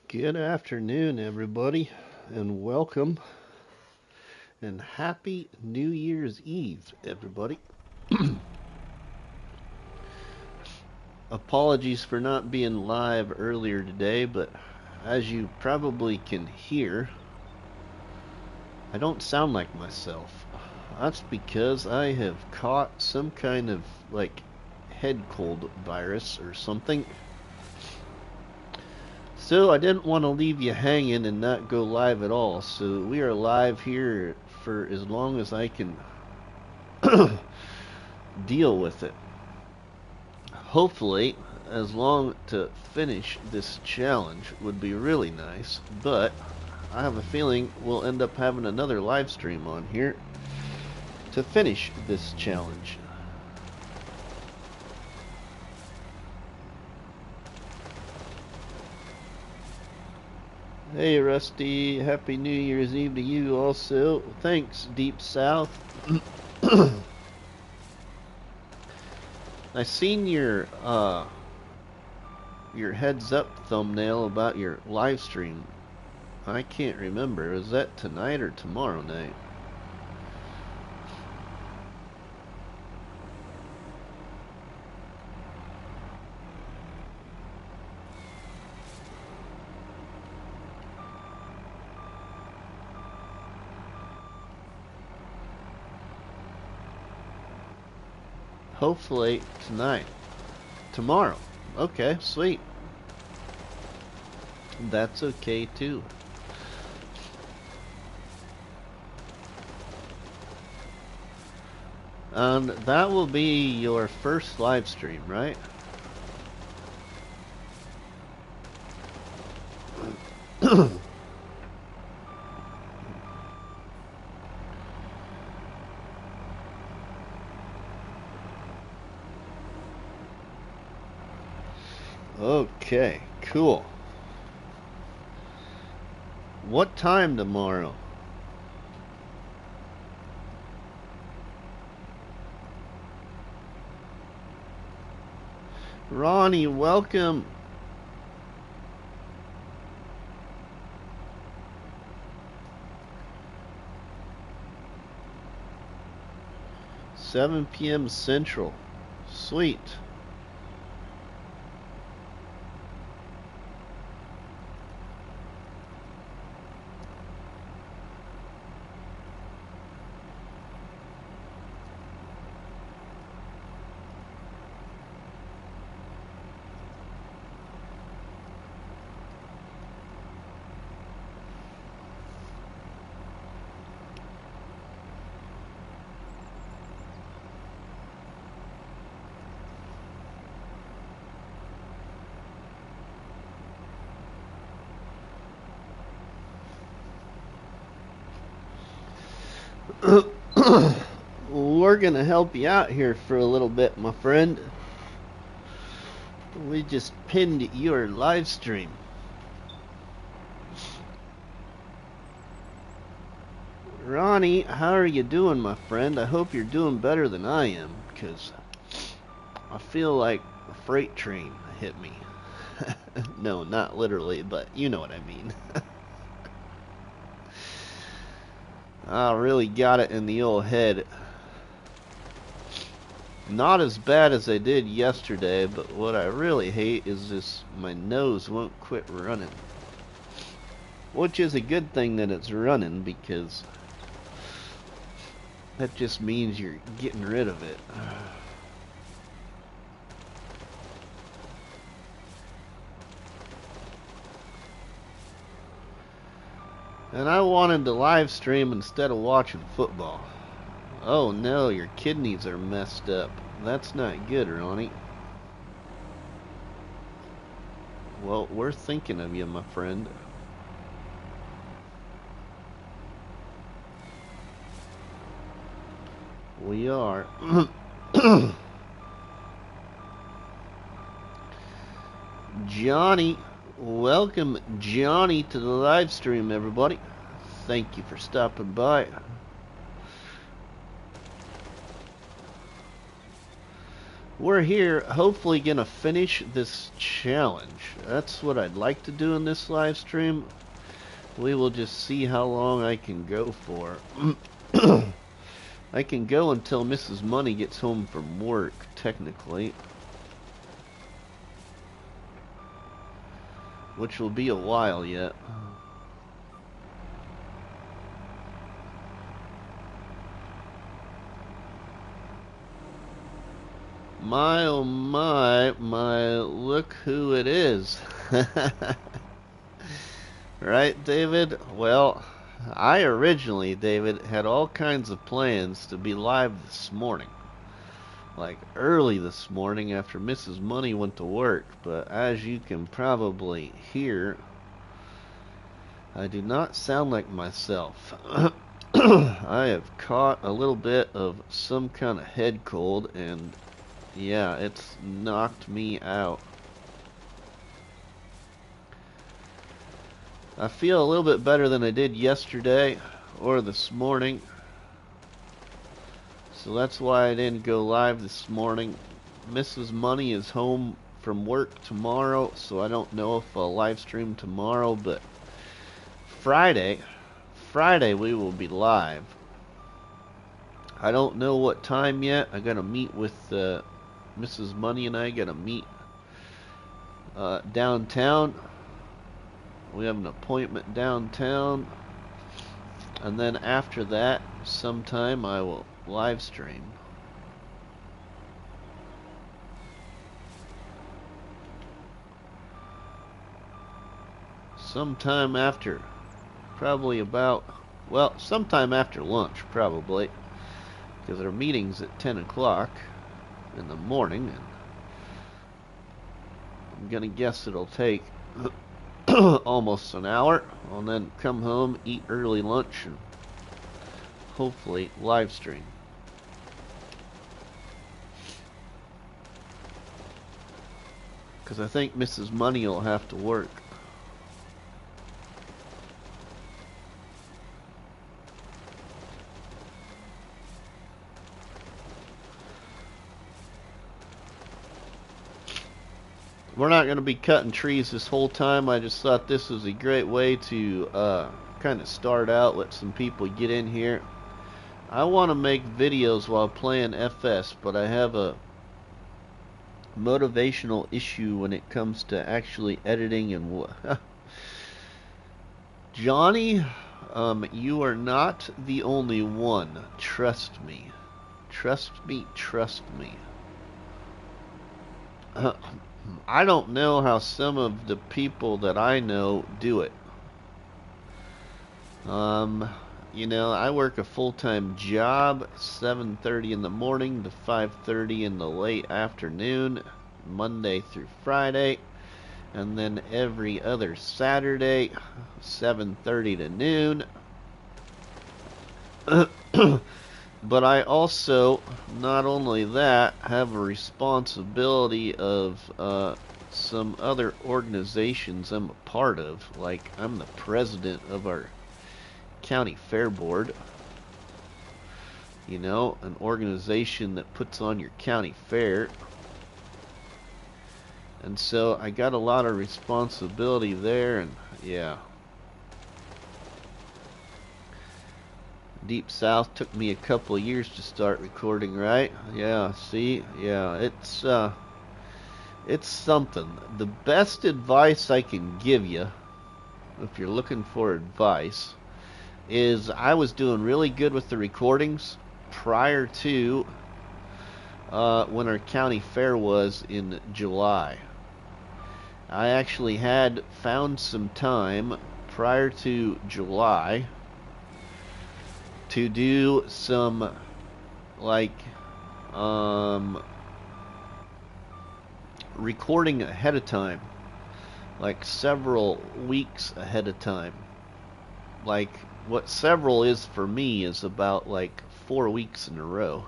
Good afternoon, everybody, and welcome, and happy New Year's Eve, everybody. Apologies for not being live earlier today, but as you probably can hear, I don't sound like myself. That's because I have caught some kind of, head cold virus or something. So I didn't want to leave you hanging and not go live at all. So we are live here for as long as I can deal with it. Hopefully, as long to finish this challenge would be really nice, but I have a feeling we'll end up having another live stream on here to finish this challenge. Hey Rusty, Happy New Year's Eve to you also. Thanks, Deep South. I seen your heads up thumbnail about your live stream. I can't remember. Is that tonight or tomorrow night? Hopefully tonight. Tomorrow. Okay, sweet. That's okay too. And that will be your first live stream, right? Okay, cool. What time tomorrow? Ronnie, welcome. $7 p.m. Central. Sweet. We're gonna help you out here for a little bit, my friend. We just pinned your live stream. Ronnie, how are you doing, my friend? I hope you're doing better than I am, because I feel like a freight train hit me. No, not literally, but you know what I mean. I really got it in the old head. Not as bad as I did yesterday, but what I really hate is this, my nose won't quit running. Which is a good thing that it's running, because that just means you're getting rid of it. And I wanted to live stream instead of watching football. Oh no, your kidneys are messed up. That's not good, Ronnie. Well, we're thinking of you, my friend. We are. Johnny, welcome Johnny to the live stream, everybody. Thank you for stopping by. we're here hopefully gonna finish this challenge. That's what I'd like to do in this live stream. We will just see how long I can go for. I can go until Mrs. Money gets home from work, technically. Which will be a while yet. My oh my, look who it is. Right, David? Well, I originally, David, had all kinds of plans to be live this morning. Like early this morning after Mrs. Money went to work, but as you can probably hear, I do not sound like myself. I have caught a little bit of some kind of head cold, and yeah, it's knocked me out. I feel a little bit better than I did yesterday or this morning. So that's why I didn't go live this morning. Mrs. Money is home from work tomorrow, so I don't know if I'll live stream tomorrow, but Friday we will be live. I don't know what time yet. I gotta meet with Mrs. Money, and I gotta meet downtown. We have an appointment downtown, and then after that, sometime I will live stream. Sometime after, probably about, well, sometime after lunch, probably, because our meeting's at 10 o'clock in the morning, and I'm gonna guess it'll take almost an hour. I'll then come home, eat early lunch, and hopefully live stream. Because I think Mrs. Money will have to work. We're not going to be cutting trees this whole time. I just thought this was a great way to kind of start out, let some people get in here. I want to make videos while playing FS, but I have a motivational issue when it comes to actually editing and Johnny, you are not the only one. Trust me. Trust me, trust me. I don't know how some of the people that I know do it. You know, I work a full-time job, 7:30 in the morning to 5:30 in the late afternoon, Monday through Friday, and then every other Saturday, 7:30 to noon. But I also, not only that, have a responsibility of some other organizations I'm a part of. Like, I'm the president of our county fair board. You know, an organization that puts on your county fair. And so I got a lot of responsibility there, and yeah. Deep South took me a couple of years to start recording, right? Yeah, see? Yeah, it's something. The best advice I can give you, if you're looking for advice, is I was doing really good with the recordings prior to when our county fair was in July. I actually had found some time prior to July to do some like recording ahead of time, like several weeks ahead of time. Like what several is for me is about like 4 weeks in a row.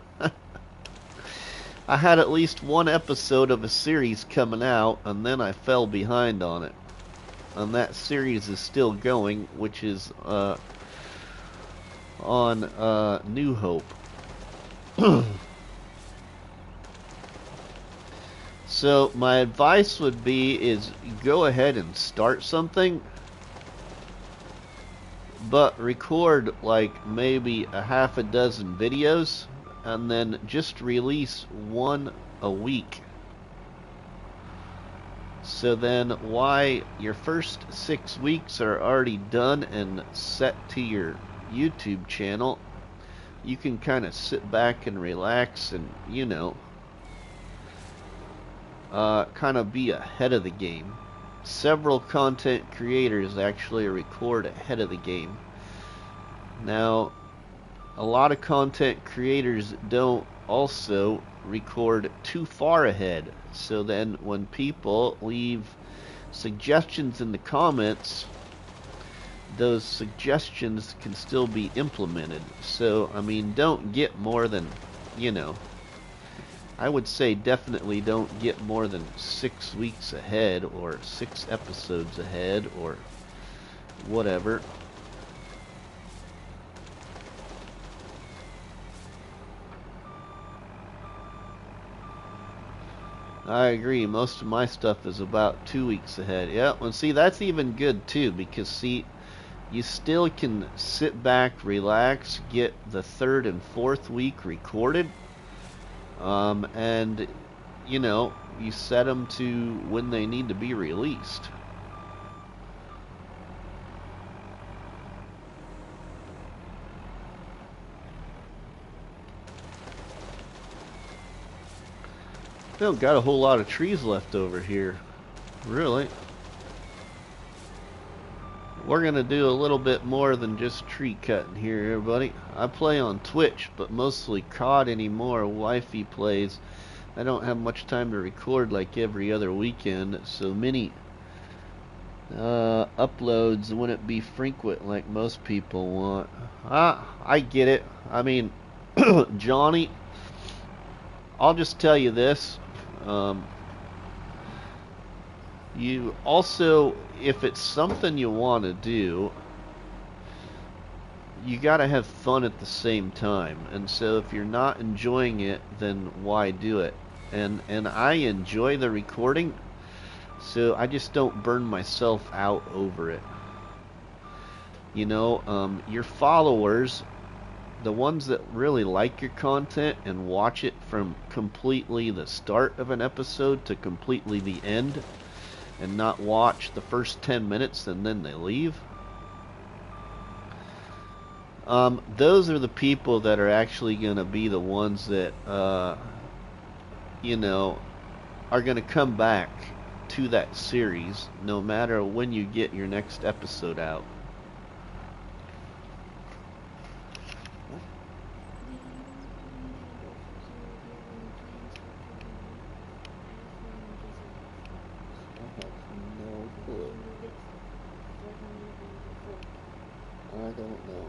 I had at least one episode of a series coming out, and then I fell behind on it, and that series is still going, which is on New Hope. So my advice would be is go ahead and start something, but record like maybe a half a dozen videos and then just release one a week. So then why your first 6 weeks are already done and set to your YouTube channel, you can kind of sit back and relax and, you know, kind of be ahead of the game. Several content creators actually record ahead of the game. Now, a lot of content creators don't also record too far ahead. So then when people leave suggestions in the comments, those suggestions can still be implemented. So, I mean, don't get more than, you know, I would say definitely don't get more than 6 weeks ahead or 6 episodes ahead or whatever. I agree. Most of my stuff is about 2 weeks ahead. Yeah, well, see, that's even good too, because see, you still can sit back, relax, get the 3rd and 4th week recorded, and you know, you set them to when they need to be released. Don't got a whole lot of trees left over here, really. We're gonna do a little bit more than just tree cutting here, everybody. I play on Twitch, but mostly COD anymore. Wifey plays. I don't have much time to record like every other weekend, so many uploads wouldn't be frequent like most people want. I get it. I mean, Johnny, I'll just tell you this. You also, if it's something you want to do, you got to have fun at the same time. And so if you're not enjoying it, then why do it? And I enjoy the recording, so I just don't burn myself out over it. You know, your followers, the ones that really like your content and watch it from completely the start of an episode to completely the end, and not watch the first 10 minutes and then they leave, those are the people that are actually going to be the ones that, you know, are going to come back to that series no matter when you get your next episode out. I don't know.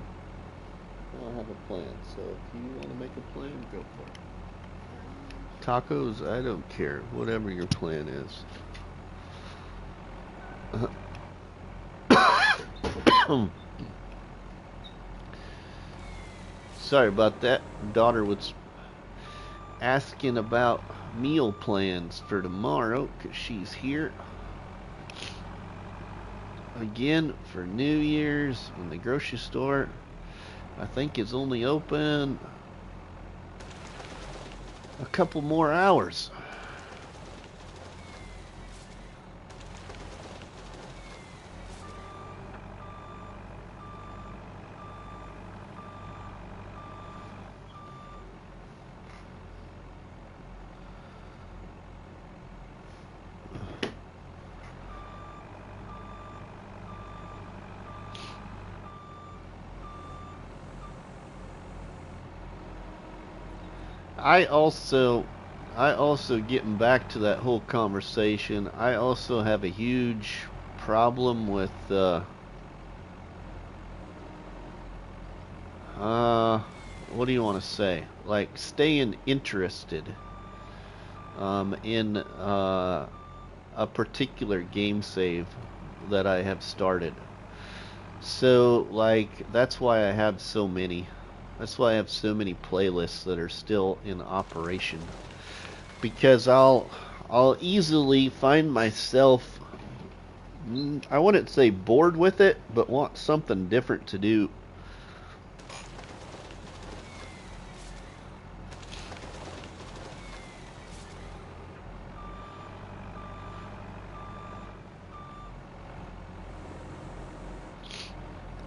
I don't have a plan, so if you want to make a plan, go for it. Tacos, I don't care. Whatever your plan is. Sorry about that. Daughter was asking about meal plans for tomorrow because she's here again for New Year's, when the grocery store, I think, is only open a couple more hours. I also, getting back to that whole conversation, I also have a huge problem with, what do you want to say? Like, staying interested, in, a particular game save that I have started. So, like, that's why I have so many. That's why I have so many playlists that are still in operation. Because I'll I'll easily find myself, I wouldn't say bored with it, but want something different to do.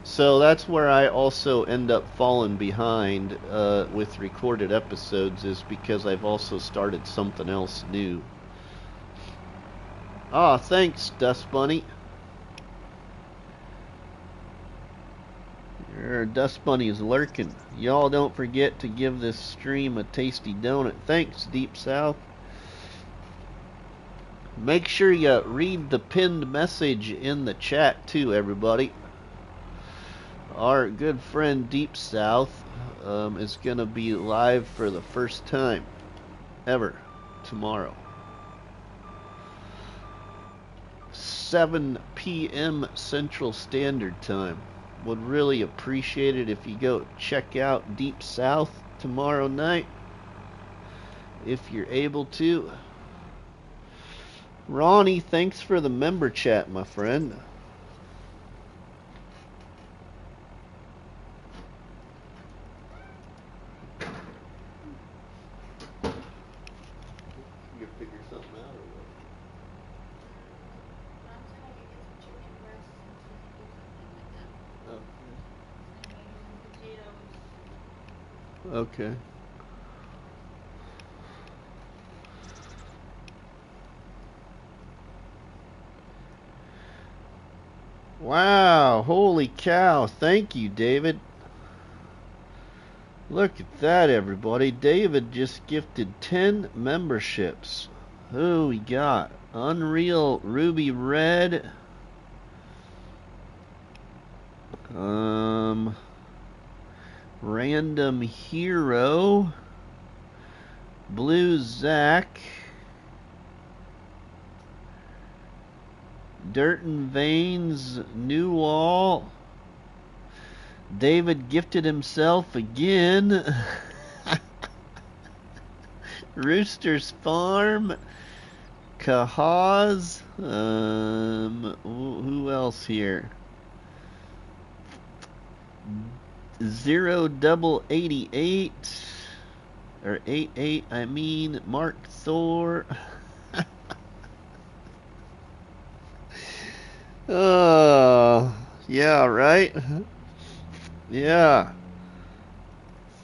So that's where I also end up falling behind with recorded episodes, is because I've also started something else new. Ah, thanks, Dust Bunny. Dust Bunny is lurking. Y'all don't forget to give this stream a tasty donut. Thanks, Deep South. Make sure you read the pinned message in the chat too, everybody. Our good friend Deep South is going to be live for the first time ever tomorrow. 7 p.m. Central Standard Time. Would really appreciate it if you go check out Deep South tomorrow night, if you're able to. Ronnie, thanks for the member chat, my friend. You figure something out or what? Okay. Wow, holy cow. Thank you, David. Look at that, everybody. David just gifted 10 memberships. Who we got? Unreal Ruby Red. Random Hero. Blue Zach. Dirt and Veins, New Wall. David gifted himself again. Rooster's Farm. Kahaz. Who else here? 088 or 88. I mean Mark Thor. Yeah, right? Yeah.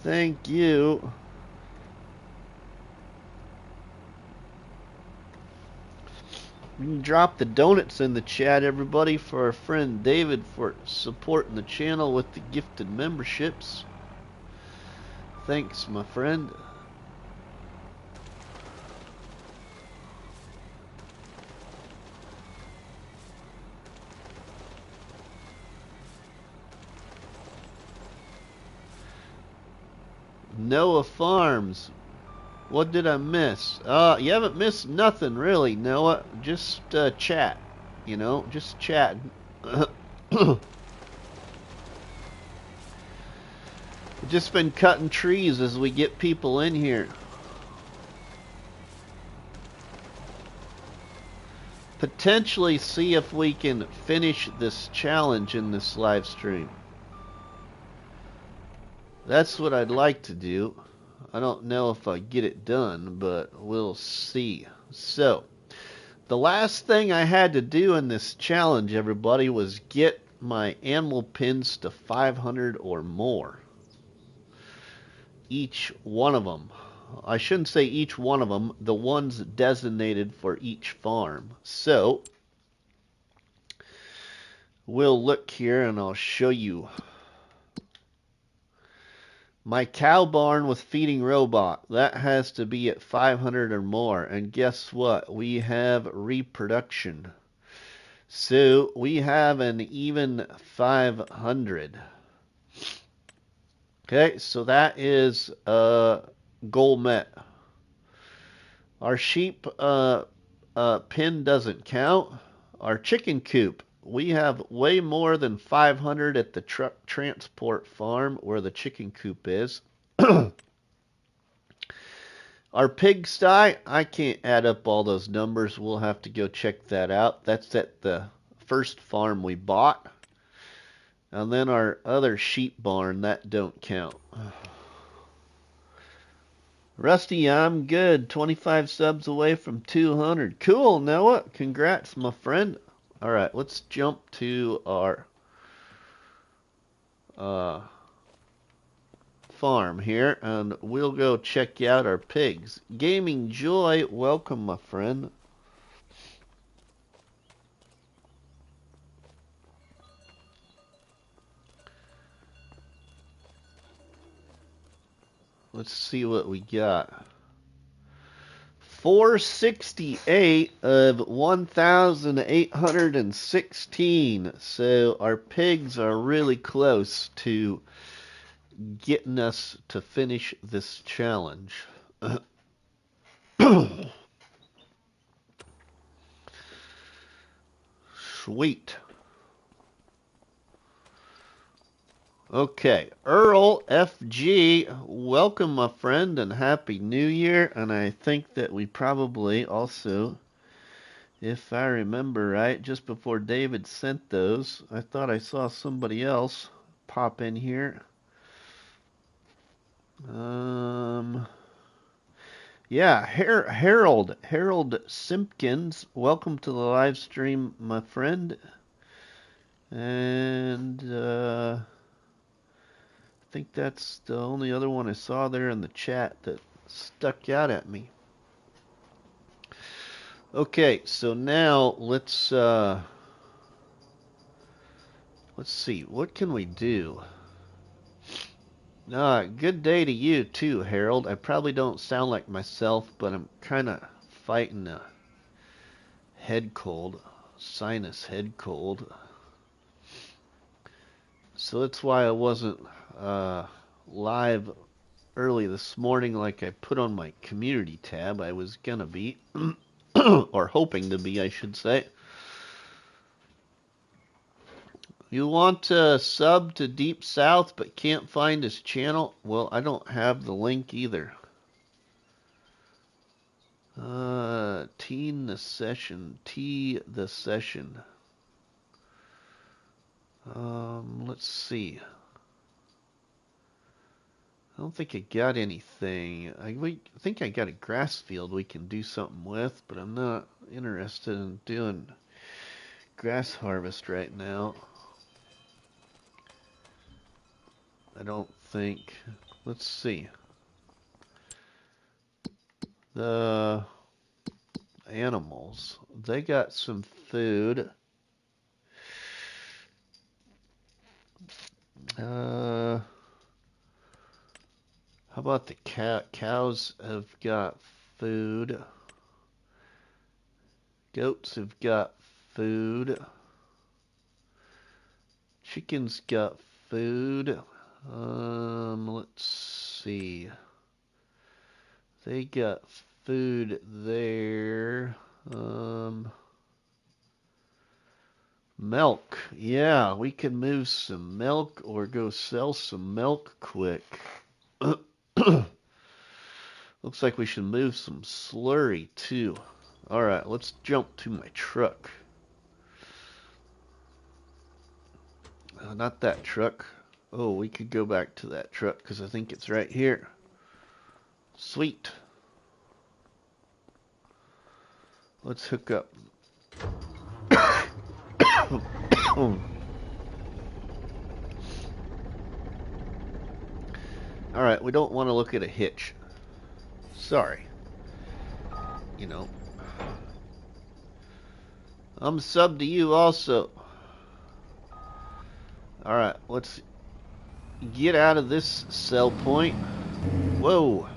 Thank you. You can drop the donuts in the chat, everybody, for our friend David for supporting the channel with the gifted memberships. Thanks, my friend. Noah Farms. What did I miss? You haven't missed nothing really, Noah. Just chat. You know, just chat. Just been cutting trees as we get people in here. Potentially see if we can finish this challenge in this live stream. That's what I'd like to do. I don't know if I get it done, but we'll see. So, the last thing I had to do in this challenge, everybody, was get my animal pins to 500 or more. Each one of them. I shouldn't say each one of them, the ones designated for each farm. So, we'll look here and I'll show you. My cow barn with feeding robot, that has to be at 500 or more. And guess what? We have reproduction. So we have an even 500. Okay, so that is goal met. Our sheep pen doesn't count. Our chicken coop, we have way more than 500 at the truck transport farm where the chicken coop is. Our pigsty, I can't add up all those numbers. We'll have to go check that out. That's at the first farm we bought. And then our other sheep barn, that don't count. Rusty, I'm good. 25 subs away from 200. Cool, Noah. Congrats, my friend. All right, let's jump to our farm here, and we'll go check out our pigs. Gaming Joy, welcome, my friend. Let's see what we got. 468 of 1,816. So our pigs are really close to getting us to finish this challenge. Sweet. Okay, Earl FG, welcome, my friend, and Happy New Year. And I think that we probably also, if I remember right, just before David sent those, I thought I saw somebody else pop in here. Yeah, Harold Simpkins, welcome to the live stream, my friend. And I think that's the only other one I saw there in the chat that stuck out at me. Okay, so now let's see, what can we do? Good day to you too, Harold. I probably don't sound like myself, but I'm kind of fighting a head cold, sinus head cold. So that's why I wasn't live early this morning like I put on my community tab. I was gonna be, or hoping to be, I should say. You want to sub to Deep South but can't find his channel? Well, I don't have the link either. T the session. Let's see. I don't think I got anything. I think I got a grass field we can do something with, but I'm not interested in doing grass harvest right now. I don't think. Let's see. The animals, they got some food. How about the cows have got food. Goats have got food. Chickens got food. Let's see. They got food there. Milk. Yeah, we can move some milk or go sell some milk quick. Looks like we should move some slurry too. Alright, let's jump to my truck. Not that truck. Oh, we could go back to that truck because I think it's right here. Sweet. Let's hook up. Alright, we don't want to look at a hitch. Sorry. You know. I'm sub to you also. Alright, let's get out of this sell point. Whoa.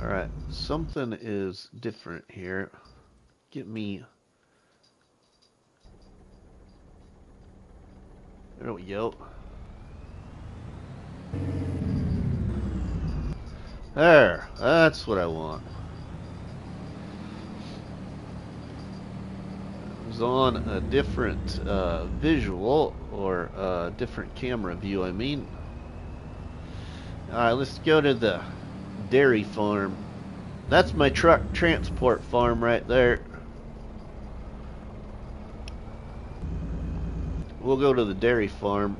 Alright, something is different here. Get me. There we go. There, that's what I want. is on a different visual, or a different camera view, I mean. Alright, let's go to the dairy farm. That's my truck transport farm right there. We'll go to the dairy farm.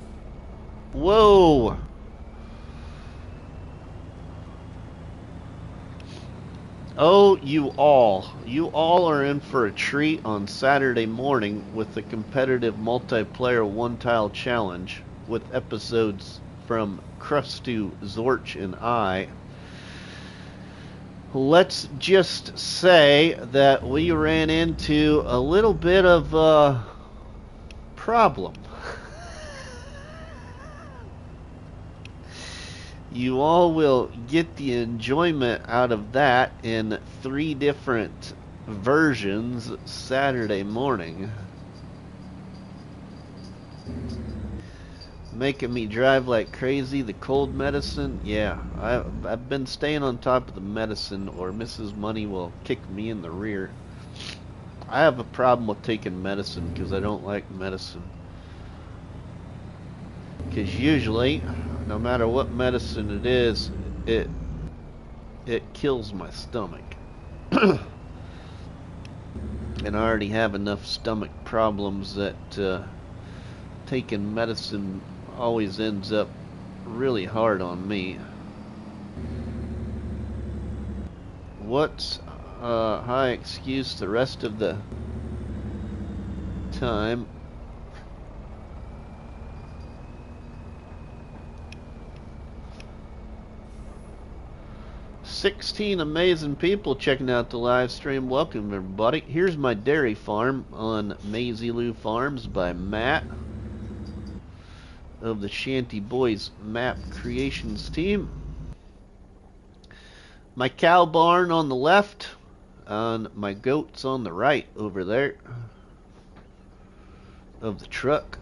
Whoa! Oh, you all are in for a treat on Saturday morning with the competitive multiplayer one-tile challenge with episodes from Krusty, Zorch, and I. Let's just say that we ran into a little bit of a problem. You all will get the enjoyment out of that in 3 different versions Saturday morning. Making me drive like crazy. The cold medicine, yeah, I've been staying on top of the medicine, or Mrs. Money will kick me in the rear. I have a problem with taking medicine because I don't like medicine. Because usually, no matter what medicine it is, it kills my stomach. And I already have enough stomach problems that taking medicine always ends up really hard on me. What's high excuse the rest of the time? $16 amazing people checking out the live stream. Welcome everybody. Here's my dairy farm on Maizy Lou Farms by Matt of the ShantyBoys Map Creations team. My cow barn on the left, and my goats on the right over there of the truck.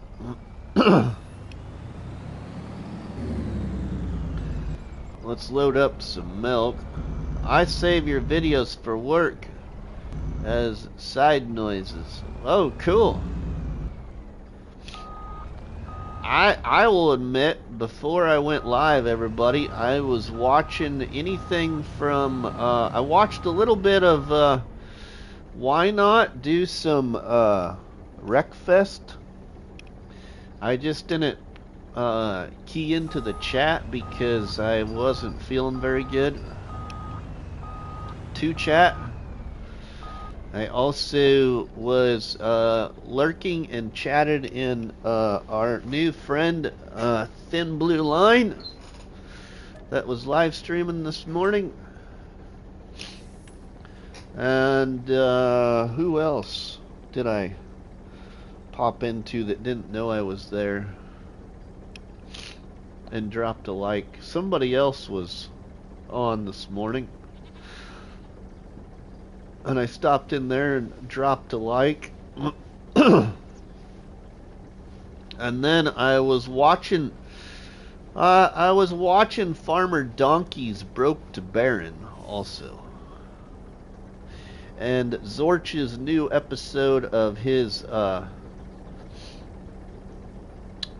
Let's load up some milk. I save your videos for work as side noises. Oh, cool. I will admit, before I went live, everybody, I was watching anything from, I watched a little bit of, why not do some, Wreckfest? I just didn't, key into the chat because I wasn't feeling very good to chat. I also was lurking and chatted in our new friend Thin Blue Line that was live streaming this morning. And who else did I pop into that didn't know I was there and dropped a like? Somebody else was on this morning, and I stopped in there and dropped a like. And then I was watching Farmer Donkey's Broke to Barren also, and Zorch's new episode of his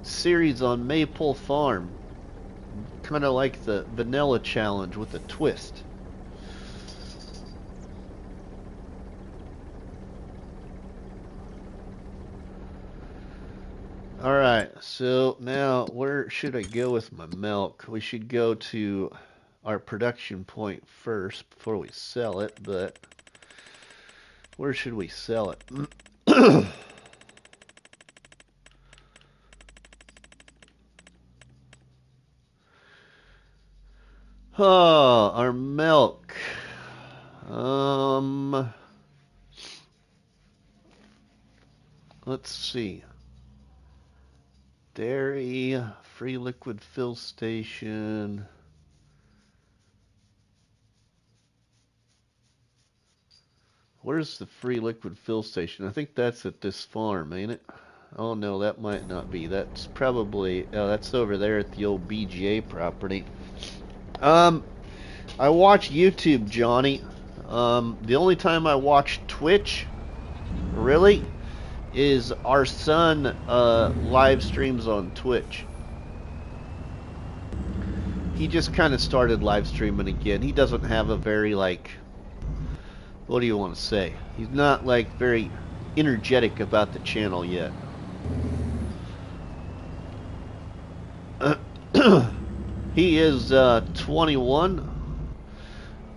series on Maple Farm, kind of like the vanilla challenge with a twist. Alright, so now where should I go with my milk? We should go to our production point first before we sell it, but where should we sell it? Oh, our milk. Let's see. Dairy, free liquid fill station. Where's the free liquid fill station? I think that's at this farm, ain't it? Oh no, that might not be. That's probably, oh, that's over there at the old BGA property. I watch YouTube, Johnny. The only time I watch Twitch, really, is our son live streams on Twitch. He just kind of started live streaming again. He doesn't have a very, like, what do you want to say? He's not, like, very energetic about the channel yet. He is 21,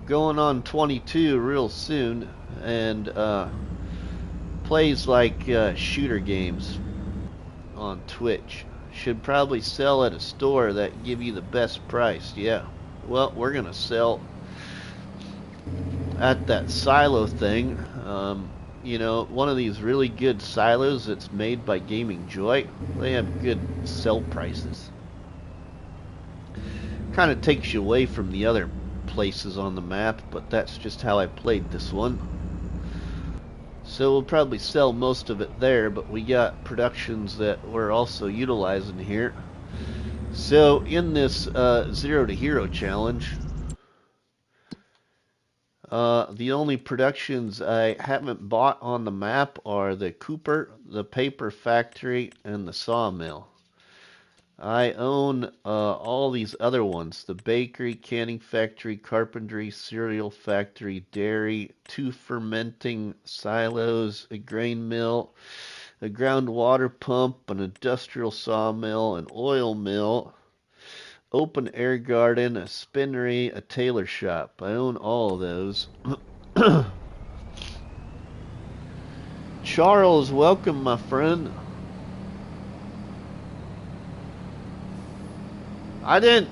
going on 22 real soon, and plays like shooter games on Twitch. Should probably sell at a store that give you the best price. Yeah, well, we're gonna sell at that silo thing. You know, one of these really good silos that's made by Gaming Joy. They have good sell prices. Kind of takes you away from the other places on the map, but that's just how I played this one. So we'll probably sell most of it there, but we got productions that we're also utilizing here. So in this Zero to Hero challenge, the only productions I haven't bought on the map are the Cooper, the Paper Factory, and the Sawmill. I own all these other ones: the bakery, canning factory, carpentry, cereal factory, dairy, 2 fermenting silos, a grain mill, a groundwater pump, an industrial sawmill, an oil mill, open air garden, a spinnery, a tailor shop. I own all of those. Charles, welcome, my friend. I didn't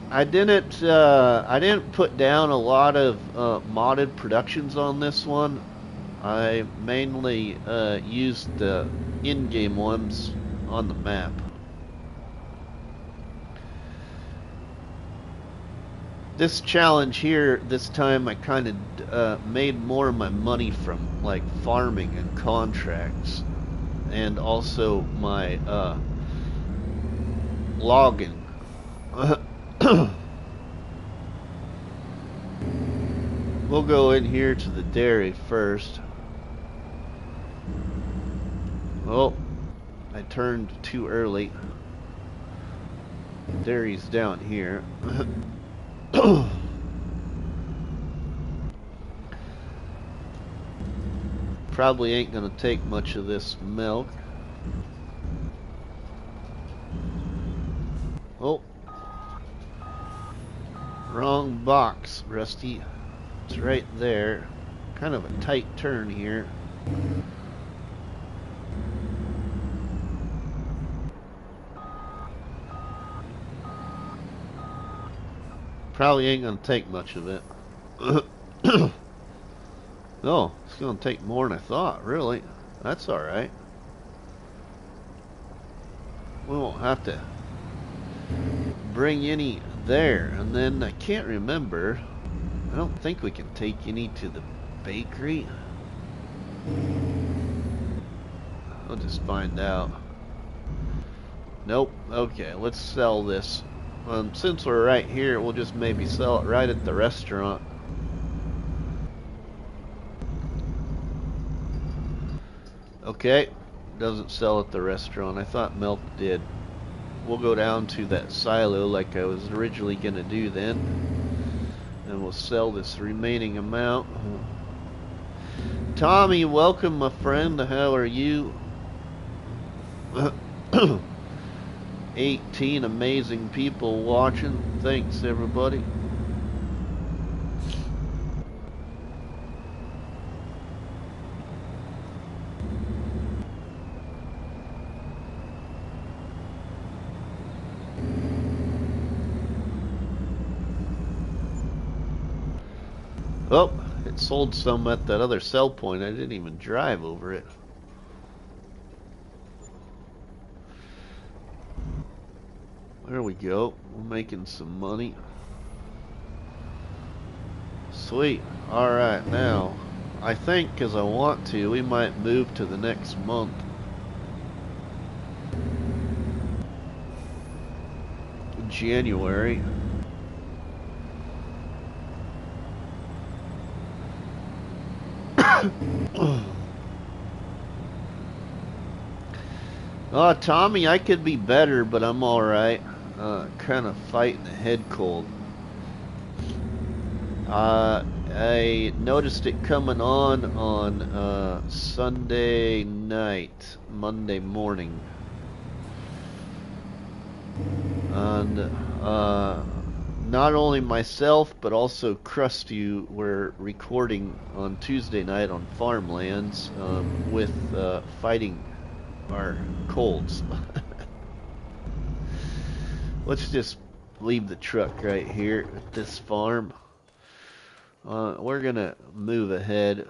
put down a lot of modded productions on this one. I mainly used the in-game ones on the map. This challenge here, this time I kind of made more of my money from like farming and contracts, and also my logging. We'll go in here to the dairy first. Oh, I turned too early. The dairy's down here. Probably ain't gonna take much of this milk. Oh, wrong box, Rusty. It's right there. Kind of a tight turn here. Probably ain't gonna take much of it. Oh, it's gonna take more than I thought, really. That's alright. We won't have to bring any there. And then I can't remember. I don't think we can take any to the bakery. I'll just find out. Nope. Okay, let's sell this. Since we're right here, we'll just maybe sell it right at the restaurant. Okay, doesn't sell at the restaurant. I thought milk did. We'll go down to that silo like I was originally going to do then, and we'll sell this remaining amount. Tommy, welcome, my friend. How are you? 18 amazing people watching. Thanks, everybody. Oh, it sold some at that other sell point. I didn't even drive over it. There we go. We're making some money. Sweet. Alright, now, I think, because I want to, we might move to the next month. January. Oh, Tommy, I could be better, but I'm alright. Kind of fighting a head cold. I noticed it coming on Sunday night, Monday morning. And not only myself, but also Krusty were recording on Tuesday night on farmlands with fighting our colds. Let's just leave the truck right here at this farm. We're gonna move ahead.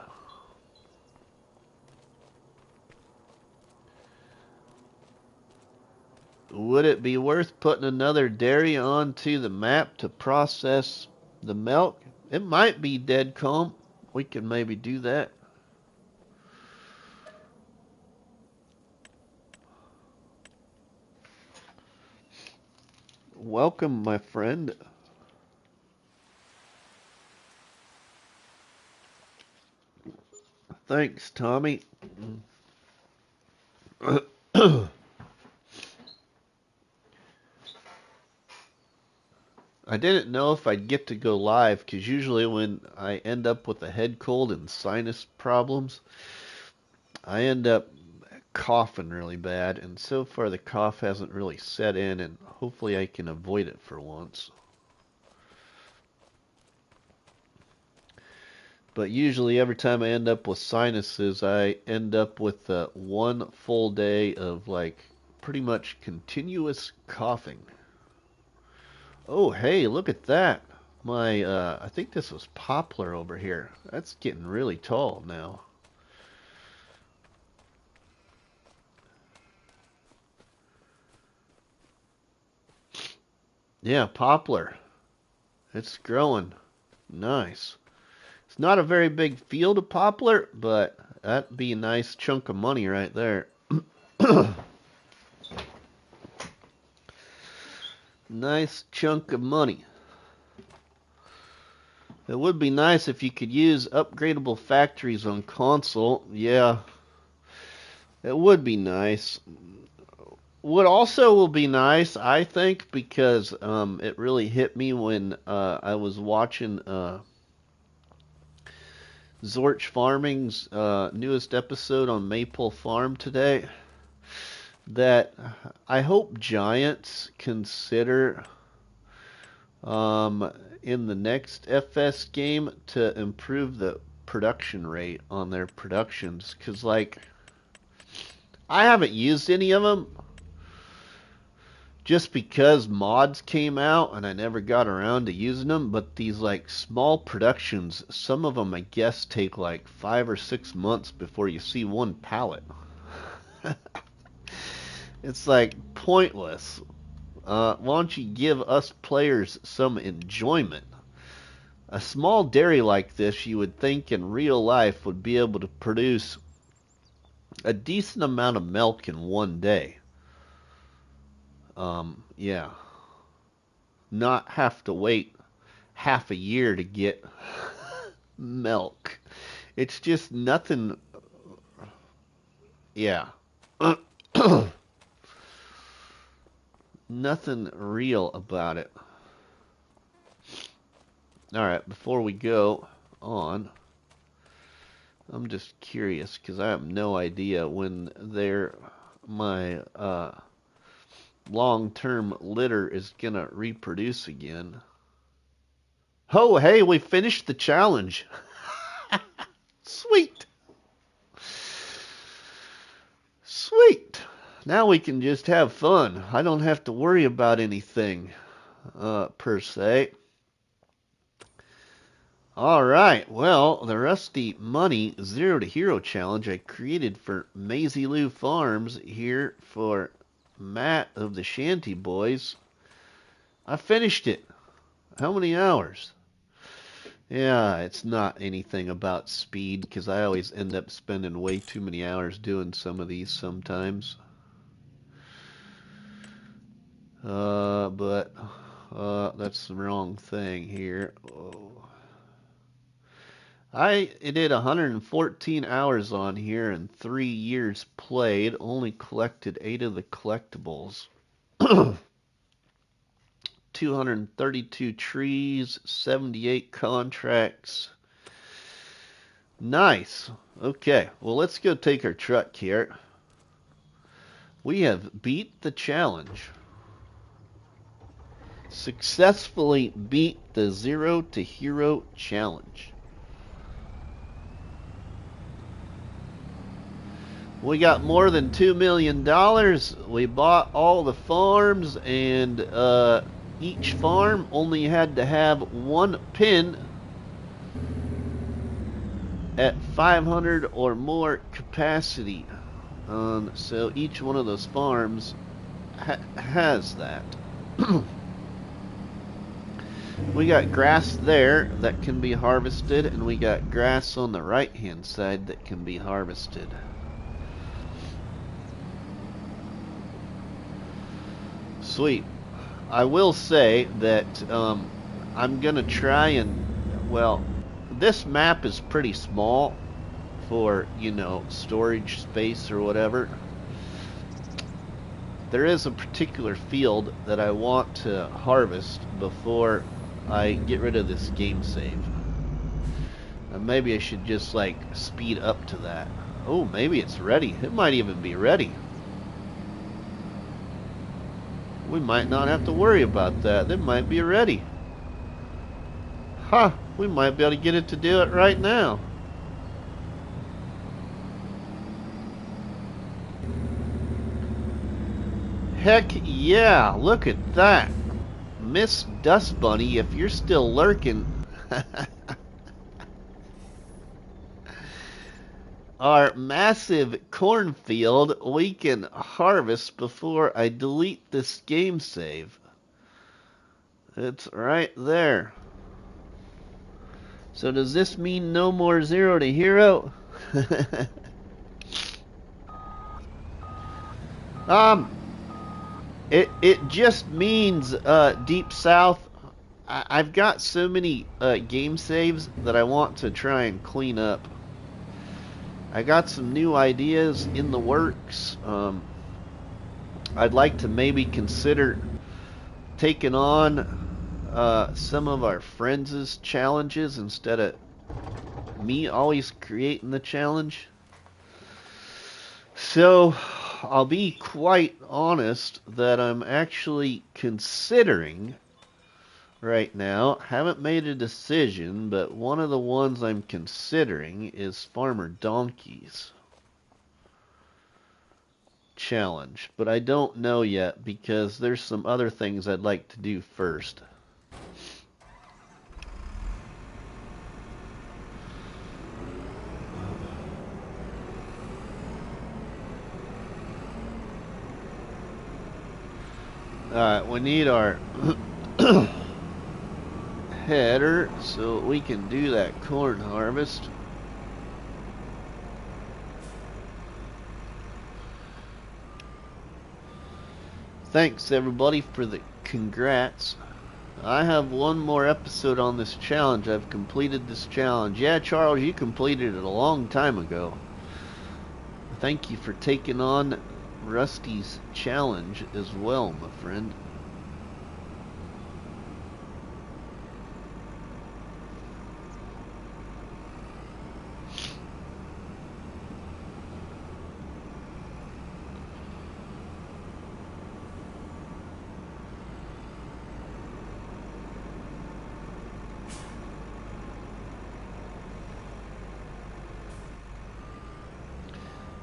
Would it be worth putting another dairy onto the map to process the milk? It might be, dead calm. We can maybe do that. Welcome, my friend. Thanks, Tommy. I didn't know if I'd get to go live, because usually when I end up with a head cold and sinus problems, I end up coughing really bad, and so far the cough hasn't really set in, and hopefully I can avoid it for once. But usually every time I end up with sinuses, I end up with one full day of like pretty much continuous coughing. Oh, hey, look at that. I think this was poplar over here. That's getting really tall now. Yeah, poplar. It's growing. Nice. It's not a very big field of poplar, but that'd be a nice chunk of money right there. Nice chunk of money. It would be nice if you could use upgradable factories on console. Yeah, it would be nice. What also will be nice, I think, because it really hit me when I was watching Zorch Farming's newest episode on Maple Farm today, that I hope Giants consider in the next FS game to improve the production rate on their productions, because like I haven't used any of them just because mods came out and I never got around to using them. But these like small productions, some of them I guess take like 5 or 6 months before you see one pallet. It's like pointless. Why don't you give us players some enjoyment? A small dairy like this, you would think in real life, would be able to produce a decent amount of milk in one day. Yeah. Not have to wait half a year to get milk. It's just nothing. Yeah. Nothing real about it. Alright, before we go on, I'm just curious because I have no idea when my long-term litter is gonna reproduce again. Oh, hey, we finished the challenge. Sweet. Sweet. Now we can just have fun. I don't have to worry about anything, per se. Alright, well, the Rusty Money Zero to Hero Challenge I created for Maizy Lou Farms here for Matt of the Shanty Boys. I finished it. How many hours? Yeah, it's not anything about speed because I always end up spending way too many hours doing some of these sometimes. But that's the wrong thing here. Oh. I did 114 hours on here and 3 years played. Only collected 8 of the collectibles. 232 trees, 78 contracts. Nice. Okay, well, let's go take our truck here. We have beat the challenge. Successfully beat the Zero to Hero challenge. We got more than $2 million. We bought all the farms, and each farm only had to have 1 pin at 500 or more capacity. So each one of those farms has that. We got grass there that can be harvested, and we got grass on the right hand side that can be harvested. Sweet. I will say that I'm gonna try and, well, this map is pretty small for, you know, storage space or whatever. There is a particular field that I want to harvest before I get rid of this game save. Maybe I should just like speed up to that. Oh, maybe it's ready. It might even be ready. We might not have to worry about that. It might be ready. Huh, we might be able to get it to do it right now. Heck yeah, look at that. Miss Dust Bunny, if you're still lurking. Our massive cornfield we can harvest before I delete this game save. It's right there. So does this mean no more Zero to Hero? It just means Deep South. I've got so many game saves that I want to try and clean up. I got some new ideas in the works. I'd like to maybe consider taking on some of our friends' challenges instead of me always creating the challenge. So I'll be quite honest that I'm actually considering right now. Haven't made a decision, but one of the ones I'm considering is Farmer Donkey's challenge. But I don't know yet because there's some other things I'd like to do first. Alright, we need our header so we can do that corn harvest. Thanks everybody for the congrats. I have one more episode on this challenge. I've completed this challenge. Yeah, Charles, you completed it a long time ago. Thank you for taking on Rusty's challenge as well, my friend.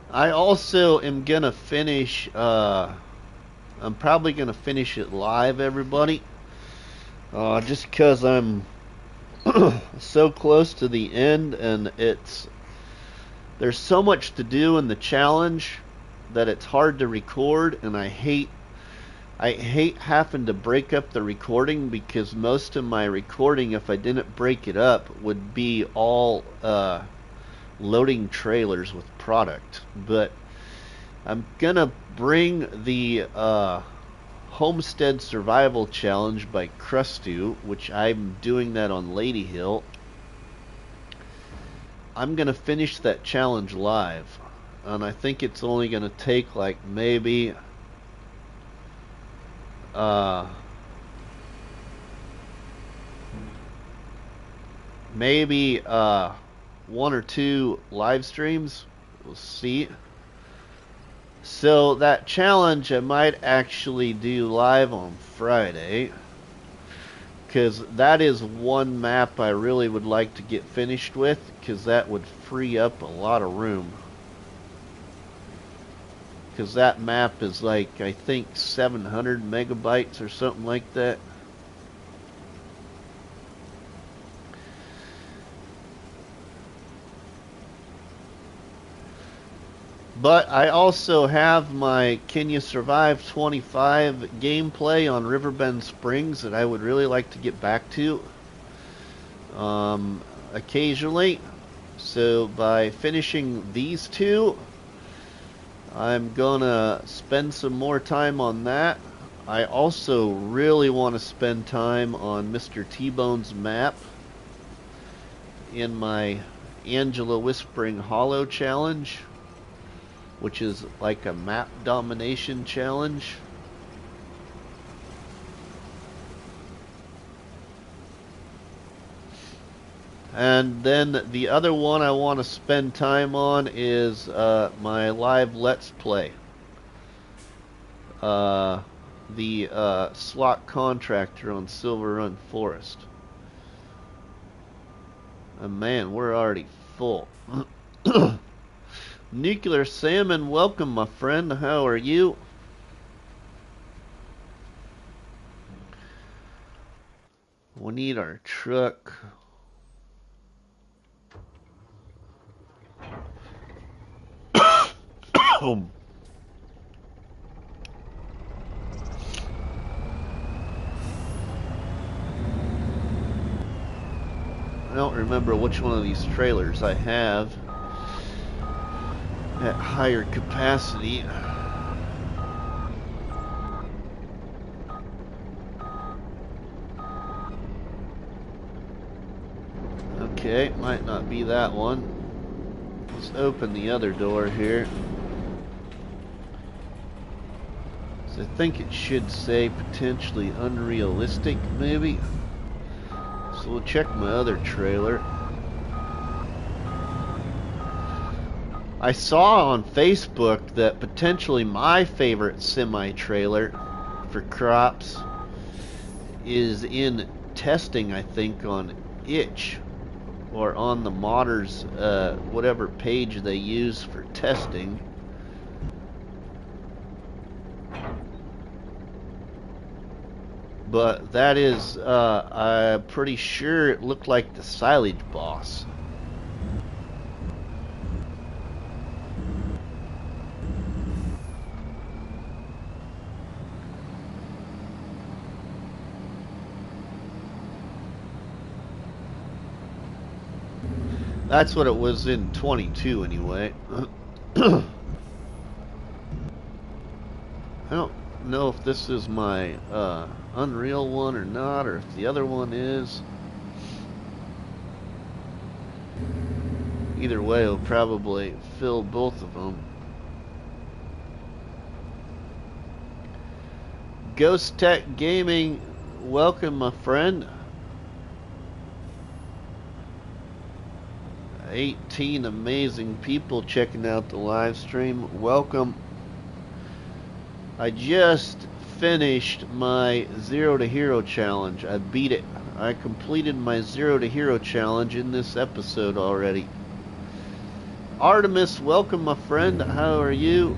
I also am gonna finish, I'm probably gonna finish it live, everybody. Just because I'm so close to the end, and there's so much to do in the challenge that it's hard to record, and I hate having to break up the recording, because most of my recording, if I didn't break it up, would be all loading trailers with product. But I'm gonna bring the Homestead Survival Challenge by Crustu, which I'm doing that on Lady Hill. I'm gonna finish that challenge live, and I think it's only gonna take like maybe one or two live streams. We'll see. So that challenge I might actually do live on Friday, because that is one map I really would like to get finished with, because that would free up a lot of room. Because that map is like, I think 700 megabytes or something like that. But I also have my Can You Survive 25 gameplay on Riverbend Springs that I would really like to get back to occasionally. So by finishing these two, I'm gonna spend some more time on that. I also really want to spend time on Mr. T-Bone's map in my Angela Whispering Hollow challenge, which is like a map domination challenge. And then the other one I want to spend time on is my live Let's Play. The slot contractor on Silver Run Forest. And man, we're already full. Nuclear Salmon, welcome my friend. How are you? We need our truck. I don't remember which one of these trailers I have at higher capacity. Okay, might not be that one. Let's open the other door here. So I think it should say potentially unrealistic, maybe. So we'll check my other trailer. I saw on Facebook that potentially my favorite semi-trailer for crops is in testing, I think, on Itch, or on the modders, whatever page they use for testing. But that is, I'm pretty sure it looked like the Silage Boss. That's what it was in 22 anyway. I don't know if this is my Unreal one or not, or if the other one is. Either way, it'll probably fill both of them. Ghost Tech Gaming, welcome my friend. 18 amazing people checking out the live stream. Welcome. I just finished my Zero to Hero challenge. I beat it. I completed my Zero to Hero challenge in this episode already. Artemis, welcome my friend. How are you?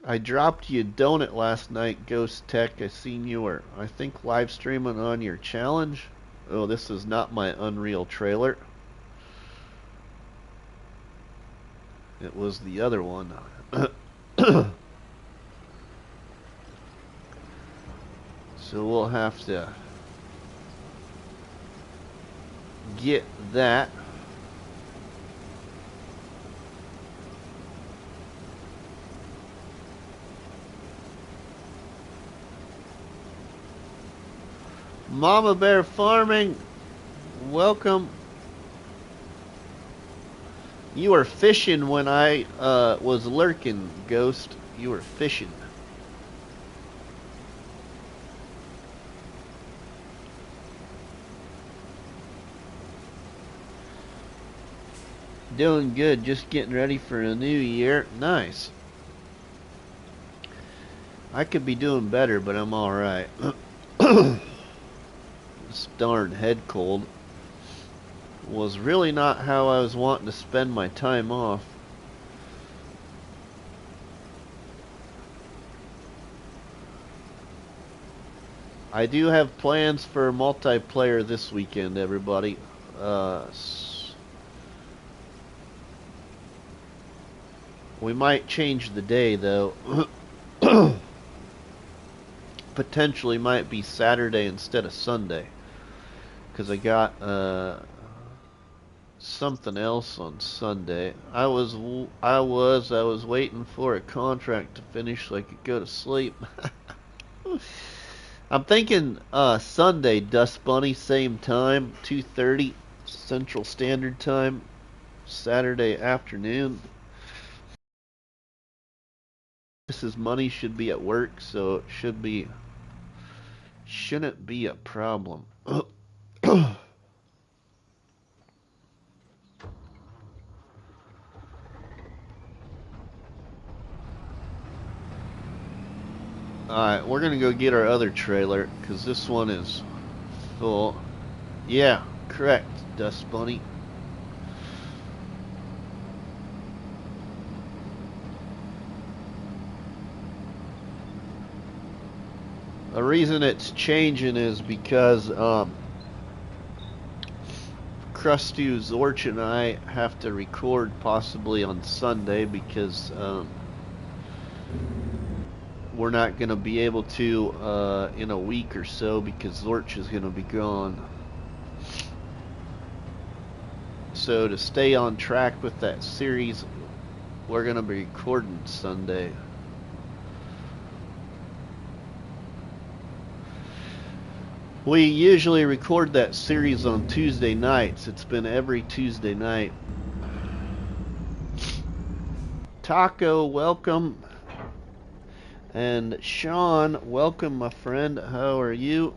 I dropped you a donut last night, Ghost Tech. I seen you were, I think, live streaming on your challenge. Oh, this is not my Unreal trailer. It was the other one. So we'll have to get that. Mama Bear Farming, welcome. You were fishing when I was lurking, Ghost. You were fishing. Doing good, just getting ready for a new year. Nice. I could be doing better, but I'm alright. This darn head cold was really not how I was wanting to spend my time off. I do have plans for multiplayer this weekend, everybody. We might change the day, though. Potentially might be Saturday instead of Sunday, because I got something else on Sunday. I was waiting for a contract to finish so I could go to sleep. I'm thinking Sunday, Dust Bunny, same time, 2:30 Central Standard Time, Saturday afternoon. Mrs. Money should be at work, so it shouldn't be a problem. Alright, we're gonna go get our other trailer, because this one is full. Yeah, correct, Dust Bunny. The reason it's changing is because Krusty, Zorch, and I have to record possibly on Sunday because we're not going to be able to in a week or so because Zorch is going to be gone. So to stay on track with that series, we're going to be recording Sunday. We usually record that series on Tuesday nights. It's been every Tuesday night. Taco, welcome. And Sean, welcome, my friend. How are you?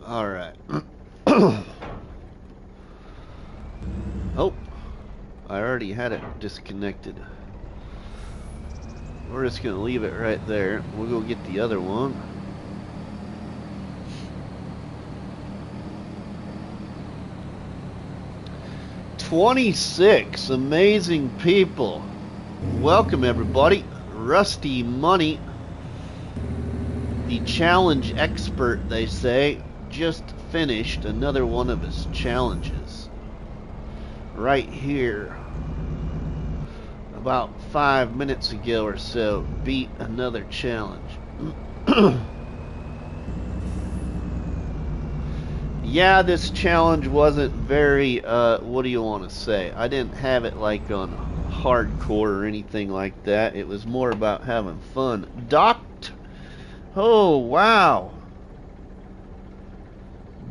All right. Oh, I already had it disconnected. We're just gonna leave it right there. We'll go get the other one. $26 amazing people. Welcome everybody. RustyMoney, the challenge expert, they say, just finished another one of his challenges right here about 5 minutes ago or so. Beat another challenge. Yeah, this challenge wasn't very what do you want to say, I didn't have it like on hardcore or anything like that. It was more about having fun. Oh wow,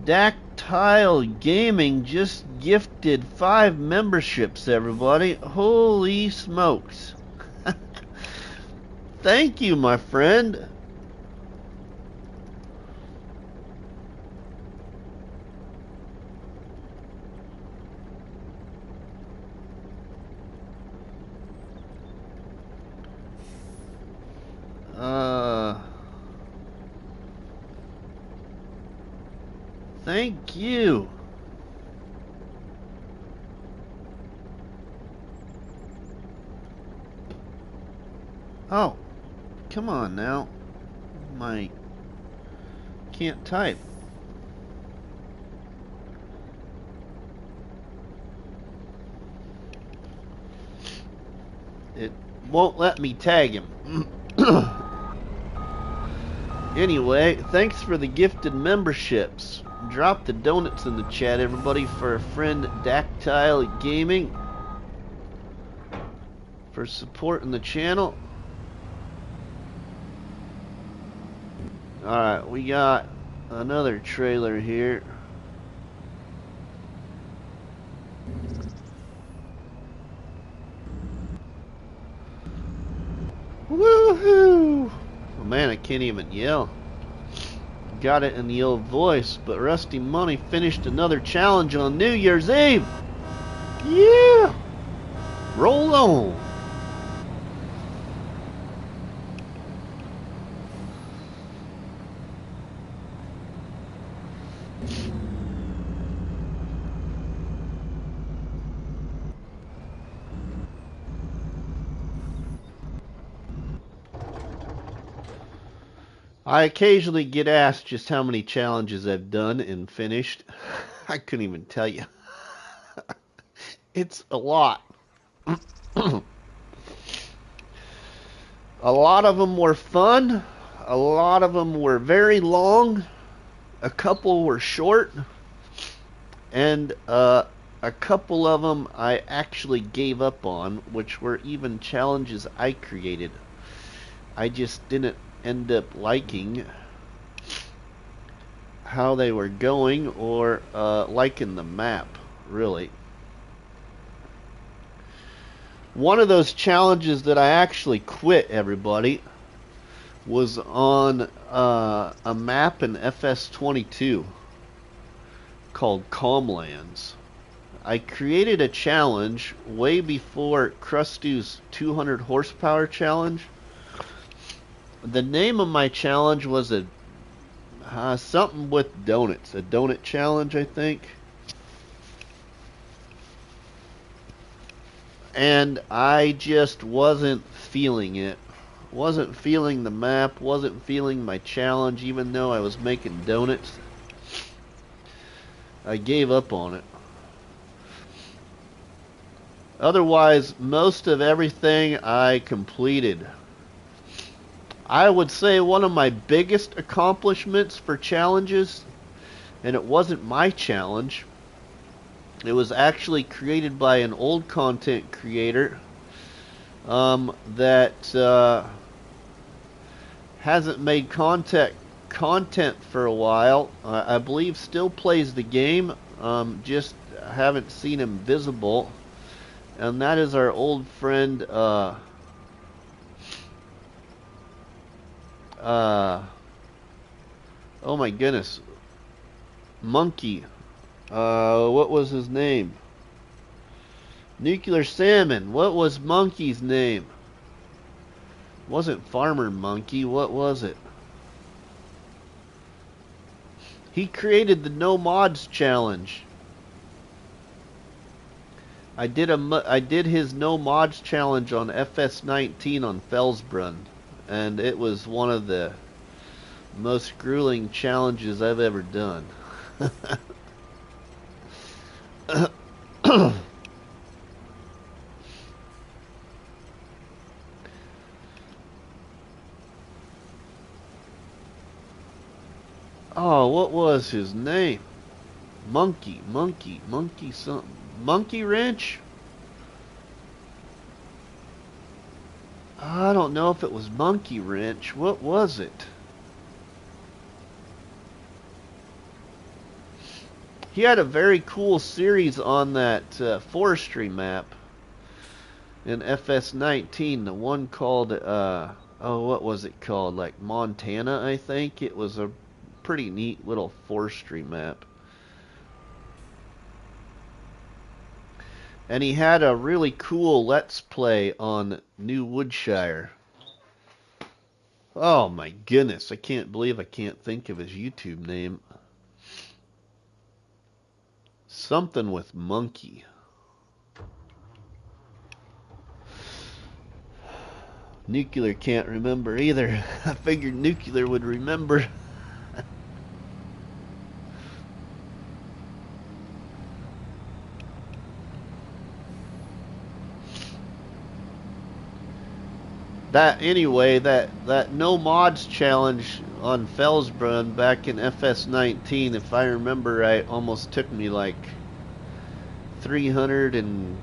Dactyle Gaming just gifted 5 memberships, everybody. Holy smokes. Thank you, my friend. Thank you. Oh, come on now. my... Can't type. It won't let me tag him. Anyway, thanks for the gifted memberships. Drop the donuts in the chat, everybody, for our friend Dactyle Gaming. For supporting the channel. Alright, we got another trailer here. Woohoo! Oh man, I can't even yell. Got it in the old voice, but RustyMoney finished another challenge on New Year's Eve. Yeah! Roll on! I occasionally get asked just how many challenges I've done and finished. I couldn't even tell you. It's a lot. A lot of them were fun. A lot of them were very long. A couple were short. And a couple of them I actually gave up on, which were even challenges I created. I just didn't end up liking how they were going or liking the map, really. One of those challenges that I actually quit, everybody, was on a map in FS25 called Calmlands. I created a challenge way before Krustu's 200 horsepower challenge. The name of my challenge was something with donuts. A donut challenge, I think. And I just wasn't feeling it. Wasn't feeling the map. Wasn't feeling my challenge, even though I was making donuts. I gave up on it. Otherwise, most of everything I completed. I would say one of my biggest accomplishments for challenges, and it wasn't my challenge, it was actually created by an old content creator that hasn't made content for a while. I believe still plays the game, just haven't seen him visible, and that is our old friend oh my goodness, Monkey. What was his name? Nuclear Salmon. What was Monkey's name? Wasn't Farmer Monkey. What was it? He created the No Mods challenge. I did his No Mods challenge on FS19 on Felsbrunn, and it was one of the most grueling challenges I've ever done. Oh, what was his name? Monkey something. Monkey Wrench? I don't know if it was Monkey Wrench. What was it? He had a very cool series on that forestry map in FS19. The one called, oh, what was it called? Like Montana, I think. It was a pretty neat little forestry map. And he had a really cool Let's Play on New Woodshire. Oh my goodness, I can't believe I can't think of his YouTube name. Something with monkey. Nuclear can't remember either. I figured Nuclear would remember. That no mods challenge on Felsbrunn back in FS19, if I remember right, almost took me like 300 and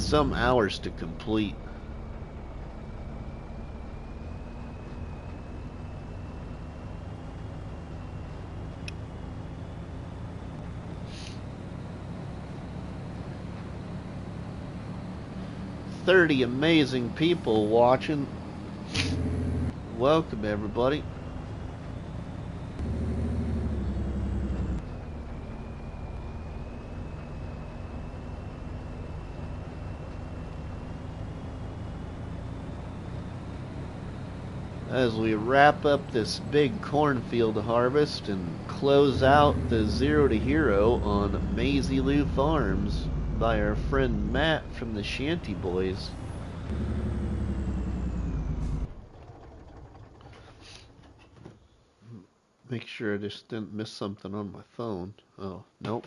some hours to complete. $30 amazing people watching. Welcome everybody. As we wrap up this big cornfield harvest and close out the 0 to Hero on Maizy Lou Farms by our friend Matt from the ShantyBoys. Make sure I just didn't miss something on my phone. Oh, nope.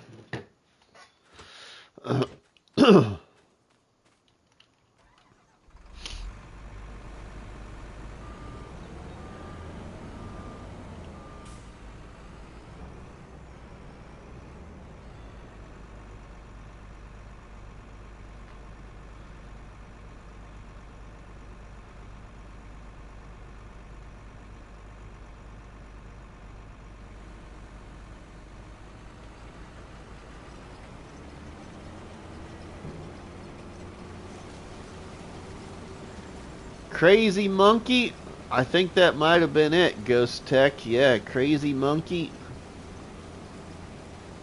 Crazy Monkey? I think that might have been it, Ghost Tech. Yeah, Crazy Monkey.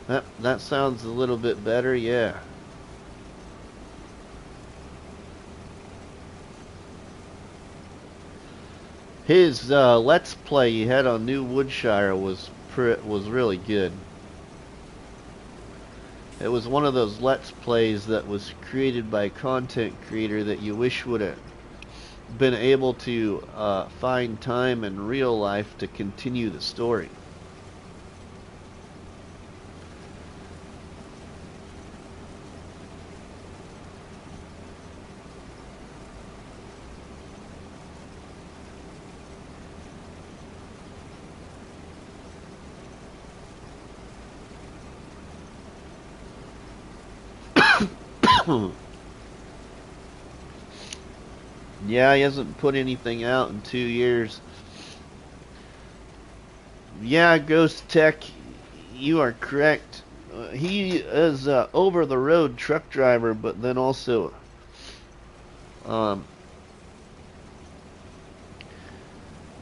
That sounds a little bit better, yeah. His Let's Play he had on New Woodshire was really good. It was one of those Let's Plays that was created by a content creator that you wish would have been able to find time in real life to continue the story. Yeah, he hasn't put anything out in 2 years. Yeah, Ghost Tech, you are correct. He is a over-the-road truck driver, but then also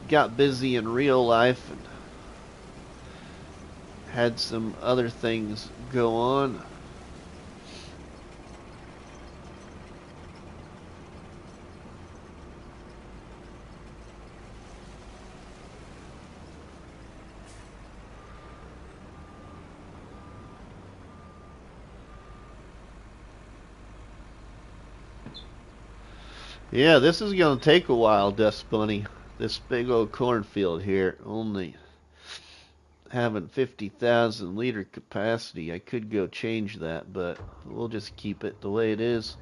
got busy in real life and had some other things go on. Yeah, this is going to take a while, Dust Bunny. This big old cornfield here, only having 50,000 liter capacity. I could go change that, but we'll just keep it the way it is.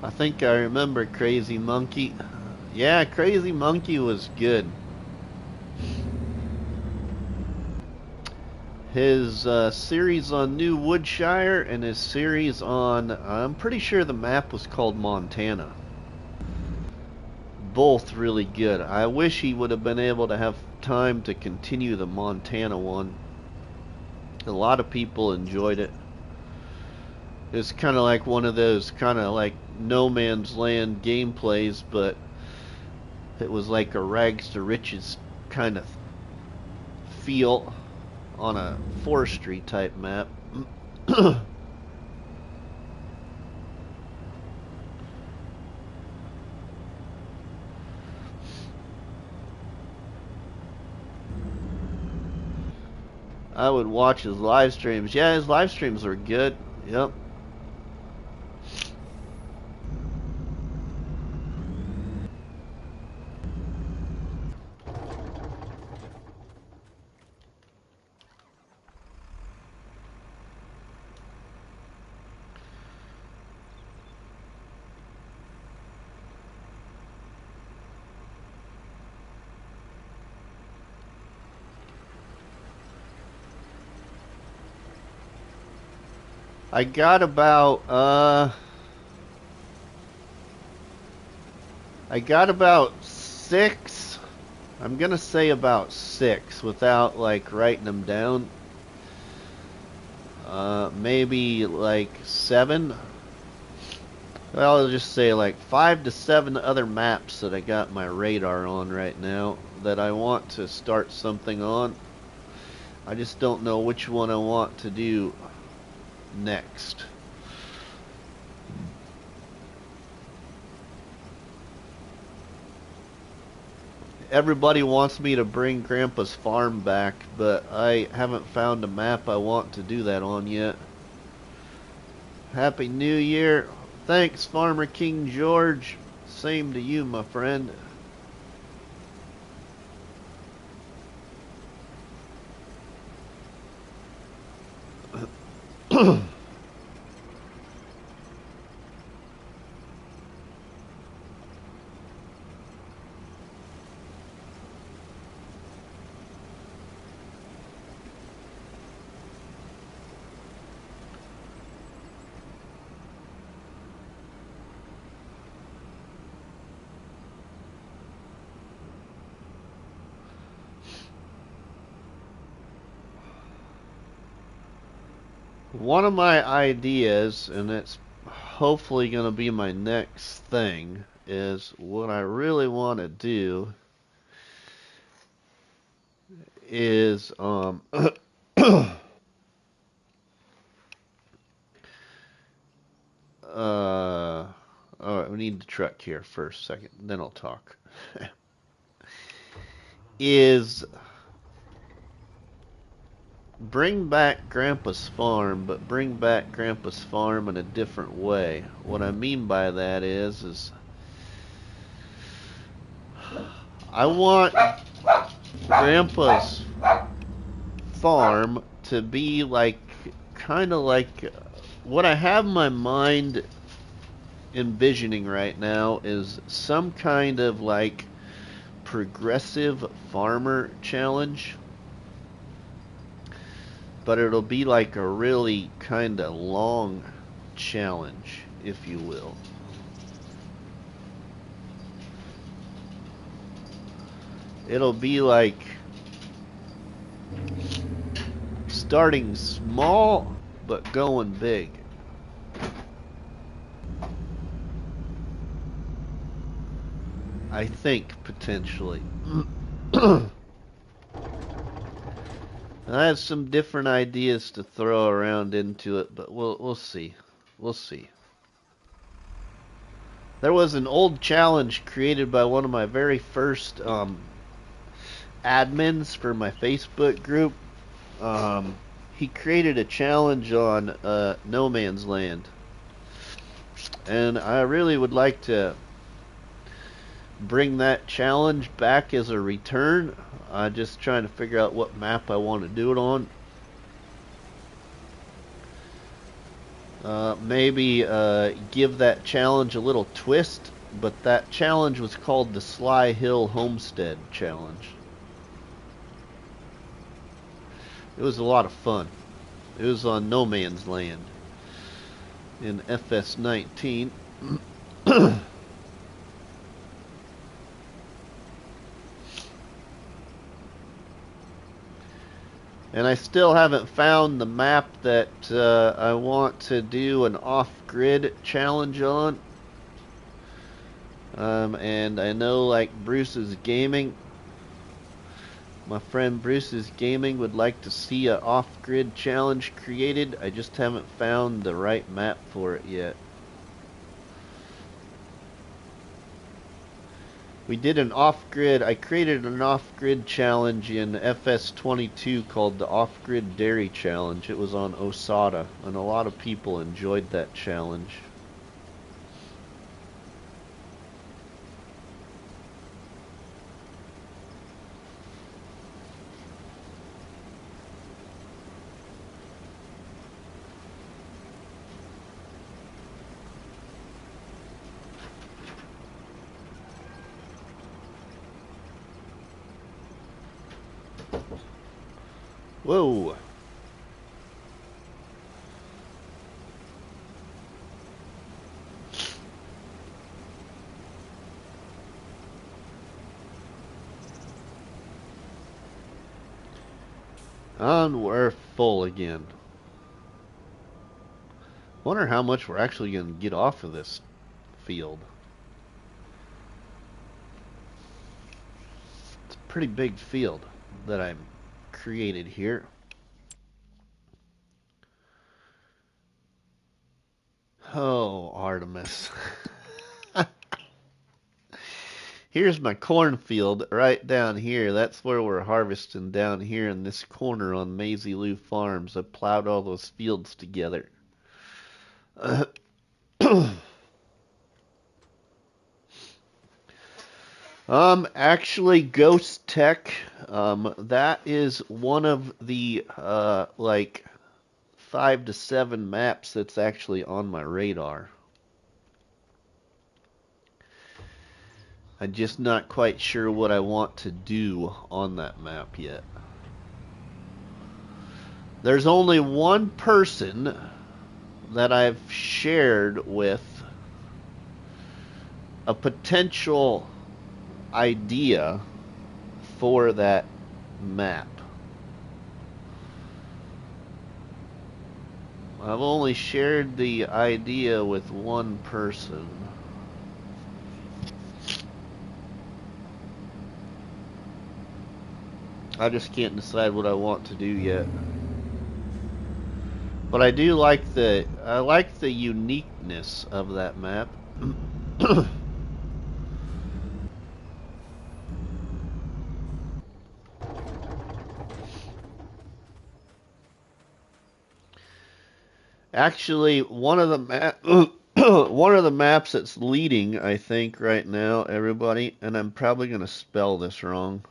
I think I remember Crazy Monkey. Yeah, Crazy Monkey was good. His series on New Woodshire and his series on, I'm pretty sure the map was called Montana. Both really good. I wish he would have been able to have time to continue the Montana one. A lot of people enjoyed it. It's kind of like one of those kind of like No Man's Land gameplays, but it was like a rags to riches kind of feel on a forestry type map. I would watch his live streams. Yeah, his live streams are good. Yep. I got about six. I'm gonna say about six without like writing them down. Maybe like seven. Well, I'll just say like 5 to 7 other maps that I got my radar on right now that I want to start something on. I just don't know which one I want to do next. Everybody wants me to bring Grandpa's farm back, but I haven't found a map I want to do that on yet. Happy New Year. Thanks, Farmer King George. Same to you, my friend. One of my ideas, and it's hopefully going to be my next thing, is what I really want to do is alright, we need the truck here for a second, then I'll talk. Is bring back Grandpa's farm, but bring back Grandpa's farm in a different way. What I mean by that is I want Grandpa's farm to be like, kind of like, what I have in my mind envisioning right now is some kind of like progressive farmer challenge. But it'll be like a really kind of long challenge, if you will. It'll be like starting small but going big. I think potentially. I have some different ideas to throw around into it, but we'll see. We'll see. There was an old challenge created by one of my very first admins for my Facebook group. He created a challenge on No Man's Land, and I really would like to bring that challenge back as a return. I'm just trying to figure out what map I want to do it on. Maybe give that challenge a little twist, but that challenge was called the Sly Hill Homestead Challenge. It was a lot of fun. It was on No Man's Land in FS19. And I still haven't found the map that I want to do an off-grid challenge on. And I know, like, Bruce's Gaming, my friend Bruce's Gaming would like to see an off-grid challenge created. I just haven't found the right map for it yet. We did an off-grid, I created an off-grid challenge in FS25 called the Off-Grid Dairy Challenge. It was on Osada, and a lot of people enjoyed that challenge. Whoa! And we're full again. Wonder how much we're actually going to get off of this field. It's a pretty big field that I've created here. Oh, Artemis. Here's my cornfield right down here. That's where we're harvesting, down here in this corner on Maizy Lou Farms. I plowed all those fields together. Actually, Ghost Tech, that is one of the, like, 5 to 7 maps that's actually on my radar. I'm just not quite sure what I want to do on that map yet. There's only one person that I've shared with a potential idea for that map. I've only shared the idea with one person. I just can't decide what I want to do yet. But I do like the uniqueness of that map. Actually, one of the maps that's leading, I think, right now, everybody, and I'm probably going to spell this wrong.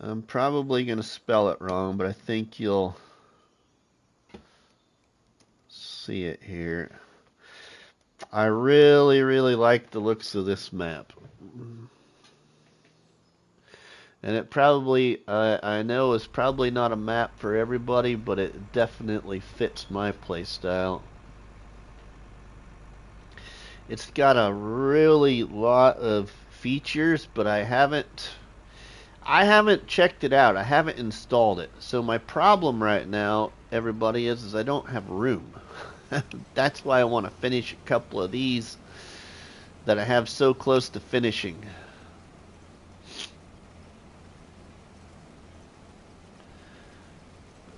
I'm probably going to spell it wrong, but I think you'll see it here. I really, really like the looks of this map. And it probably, I know it's probably not a map for everybody, but it definitely fits my playstyle. It's got a really lot of features, but I haven't checked it out. I haven't installed it. So my problem right now, everybody, is I don't have room. That's why I want to finish a couple of these that I have so close to finishing.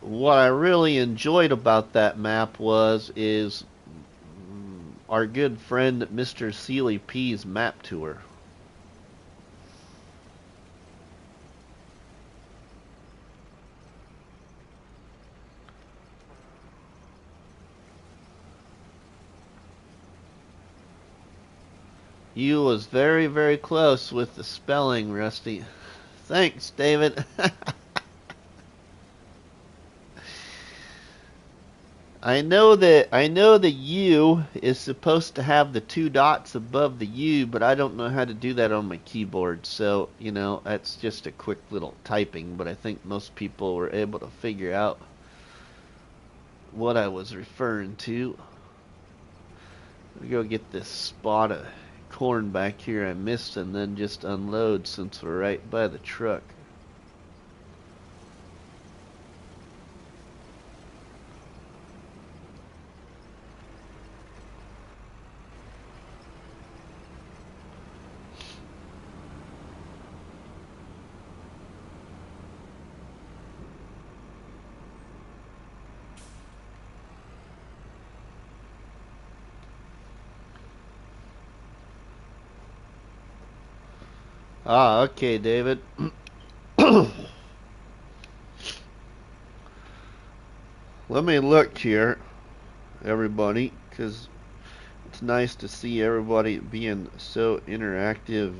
What I really enjoyed about that map is our good friend Mr. Sealy P's map tour. You was very, very close with the spelling, Rusty. Thanks, David. I know the U is supposed to have the 2 dots above the U, but I don't know how to do that on my keyboard. So, you know, that's just a quick little typing, but I think most people were able to figure out what I was referring to. Let me go get this spot of corn back here I missed and then just unload since we're right by the truck. Ah, okay, David. Let me look here, everybody, because it's nice to see everybody being so interactive.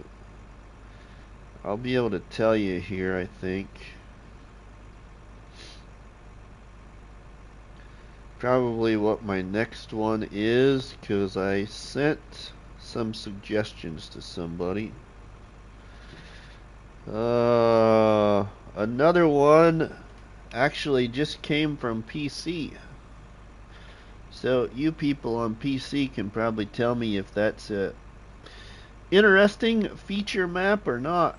I'll be able to tell you here, I think. Probably what my next one is, because I sent some suggestions to somebody. Another one actually just came from PC. So you people on PC can probably tell me if that's a interesting feature map or not.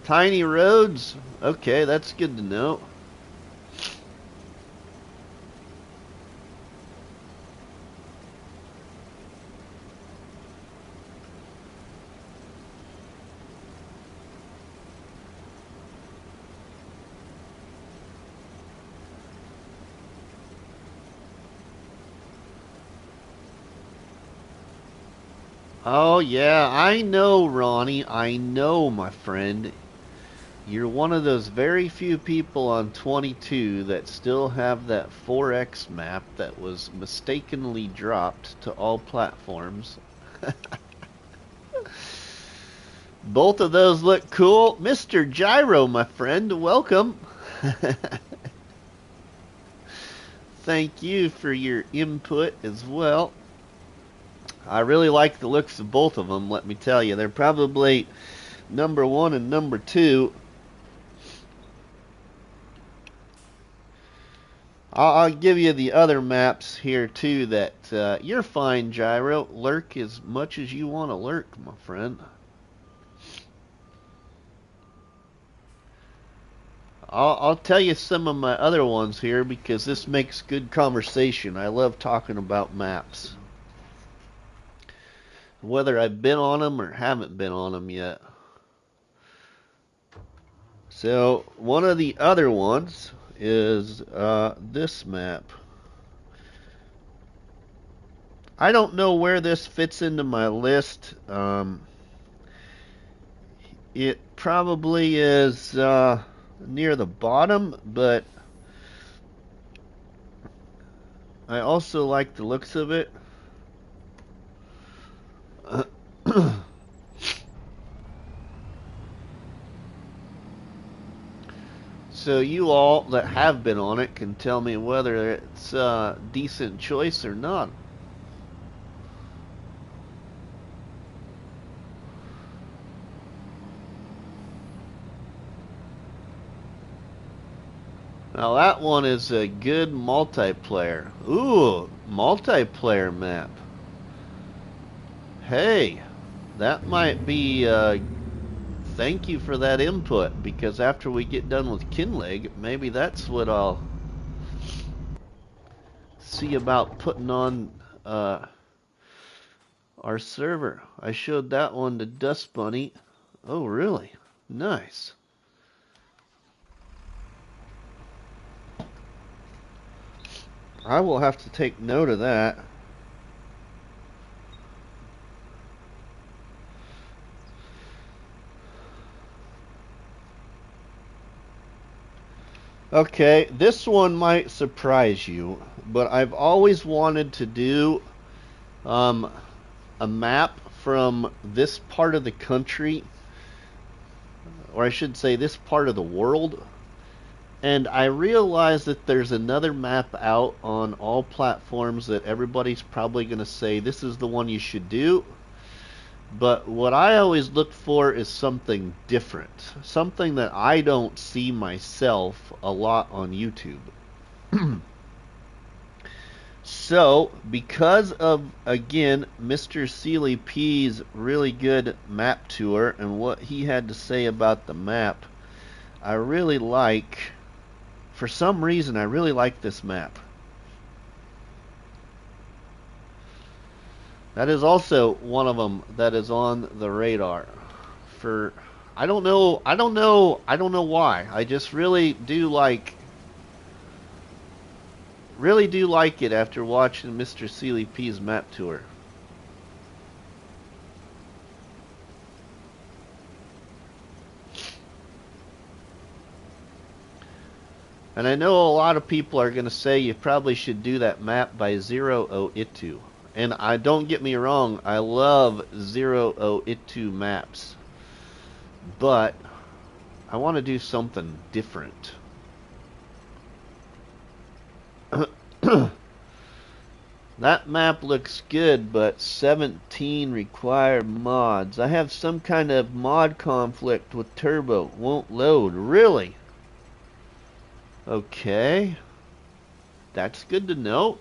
Tiny roads? Okay, that's good to know. Oh yeah, I know, Ronnie. I know, my friend. You're one of those very few people on 22 that still have that 4X map that was mistakenly dropped to all platforms. Both of those look cool. Mr. Gyro, my friend, welcome. Thank you for your input as well. I really like the looks of both of them, let me tell you. They're probably number 1 and number 2. I'll give you the other maps here too that you're fine, Gyro. Lurk as much as you want to lurk, my friend. I'll tell you some of my other ones here because this makes good conversation. I love talking about maps. Whether I've been on them or haven't been on them yet. So, one of the other ones is this map. I don't know where this fits into my list. It probably is near the bottom, but I also like the looks of it. So you all that have been on it can tell me whether it's a decent choice or not. Now that one is a good multiplayer. Ooh, multiplayer map. Hey, that might be, thank you for that input, because after we get done with Kinleg, maybe that's what I'll see about putting on, our server. I showed that one to Dust Bunny. Oh, really? Nice. I will have to take note of that. Okay, this one might surprise you, but I've always wanted to do a map from this part of the country, or I should say this part of the world. And I realize that there's another map out on all platforms that everybody's probably going to say this is the one you should do. But what I always look for is something different. Something that I don't see myself a lot on YouTube. So, because of, again, Mr. Sealy P's really good map tour and what he had to say about the map, I really like, for some reason, I really like this map. That is also one of them that is on the radar. For, I don't know why. I just really do like it after watching Mr. Sealy P's map tour. And I know a lot of people are going to say you probably should do that map by Zero Itu. And I don't get me wrong, I love Zero Itu maps. But I want to do something different. That map looks good, but 17 required mods. I have some kind of mod conflict with Turbo. Won't load. Really? Okay. That's good to know.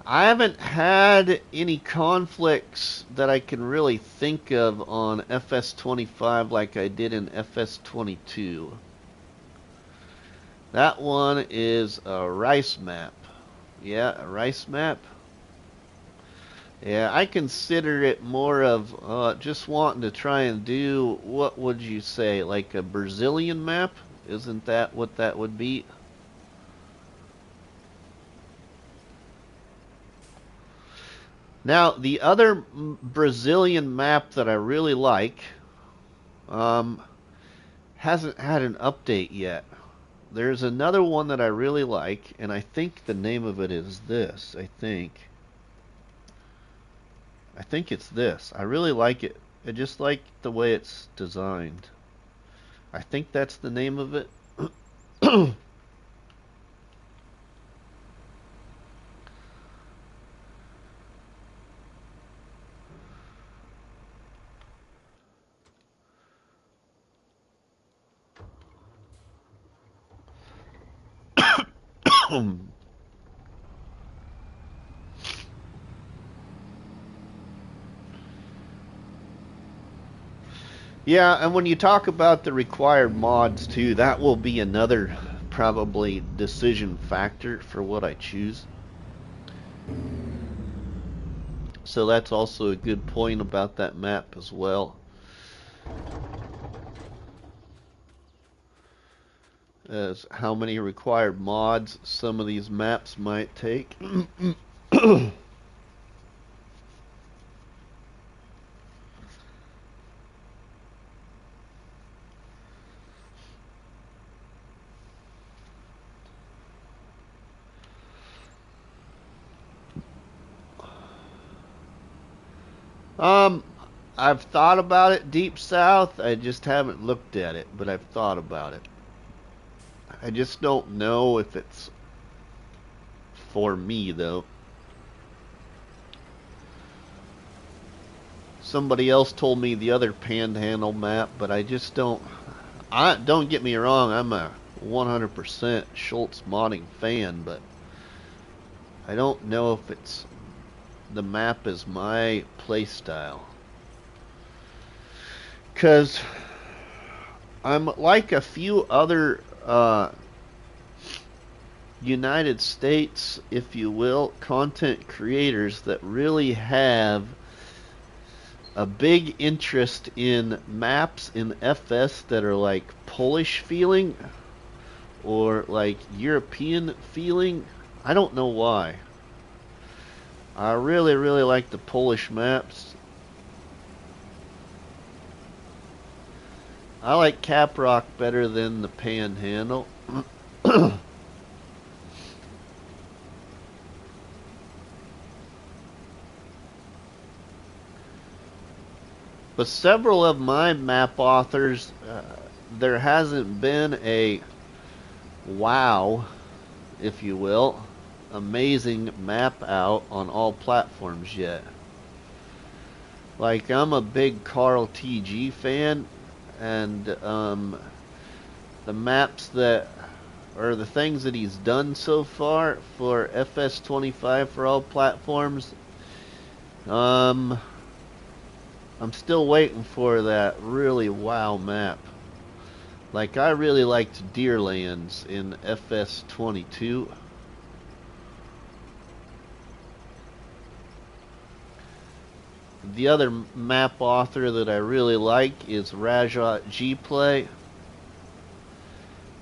I haven't had any conflicts that I can really think of on FS25 like I did in FS22. That one is a rice map. Yeah, a rice map. Yeah, I consider it more of just wanting to try and do, what would you say, like a Brazilian map? Isn't that what that would be? Now, the other Brazilian map that I really like hasn't had an update yet. There's another one that I really like, and I think the name of it is this, I think it's this. I really like it. I just like the way it's designed. I think that's the name of it. Yeah, and when you talk about the required mods too, that will be another probably decision factor for what I choose. So that's also a good point about that map as well. As how many required mods some of these maps might take. I've thought about it, Deep South. I just haven't looked at it, but I've thought about it. I just don't know if it's for me, though. Somebody else told me the other Panhandle map, but I just don't. Don't get me wrong, I'm a 100% Schultz modding fan, but I don't know if it's the map is my playstyle. Because I'm like a few other United States, if you will, content creators that really have a big interest in maps in FS that are like Polish feeling or like European feeling. I don't know why. I really like the Polish maps. I like Caprock better than the Panhandle. But several of my map authors, there hasn't been a wow, if you will, amazing map out on all platforms yet. Like, I'm a big Carl TG fan, and the maps that, or the things that he's done so far for FS25 for all platforms. I'm still waiting for that really wow map. Like, I really liked Deerlands in FS22. The other map author that I really like is Rajat G-Play.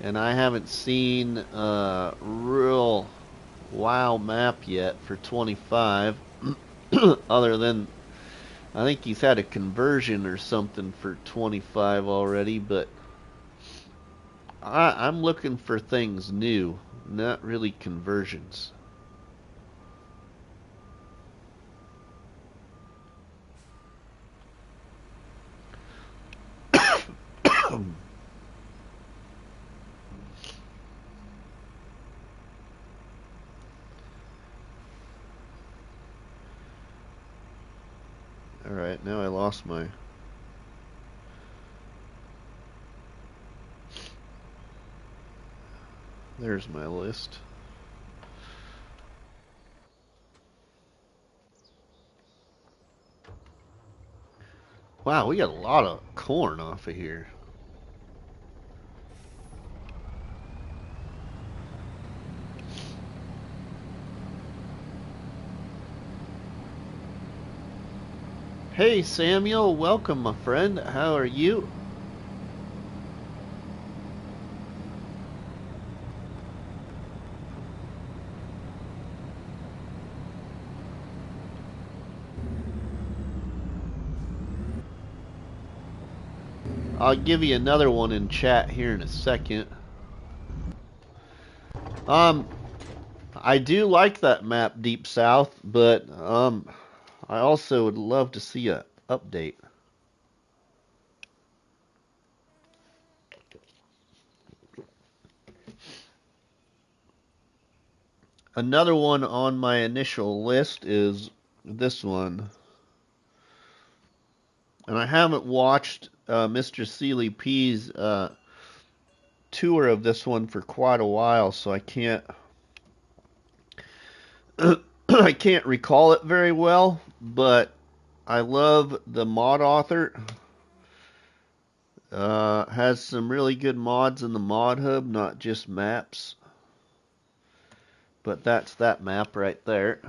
And I haven't seen a real wow map yet for 25. Other than, I think he's had a conversion or something for 25 already, but I'm looking for things new, not really conversions. Alright, now I lost my... There's my list. Wow, we got a lot of corn off of here. Hey Samuel, welcome my friend. How are you? I'll give you another one in chat here in a second. I do like that map, Deep South, but I also would love to see a update. Another one on my initial list is this one. And I haven't watched Mr. Sealy P's tour of this one for quite a while, so I can't I can't recall it very well, but I love the mod author. Has some really good mods in the mod hub, not just maps. But that's that map right there.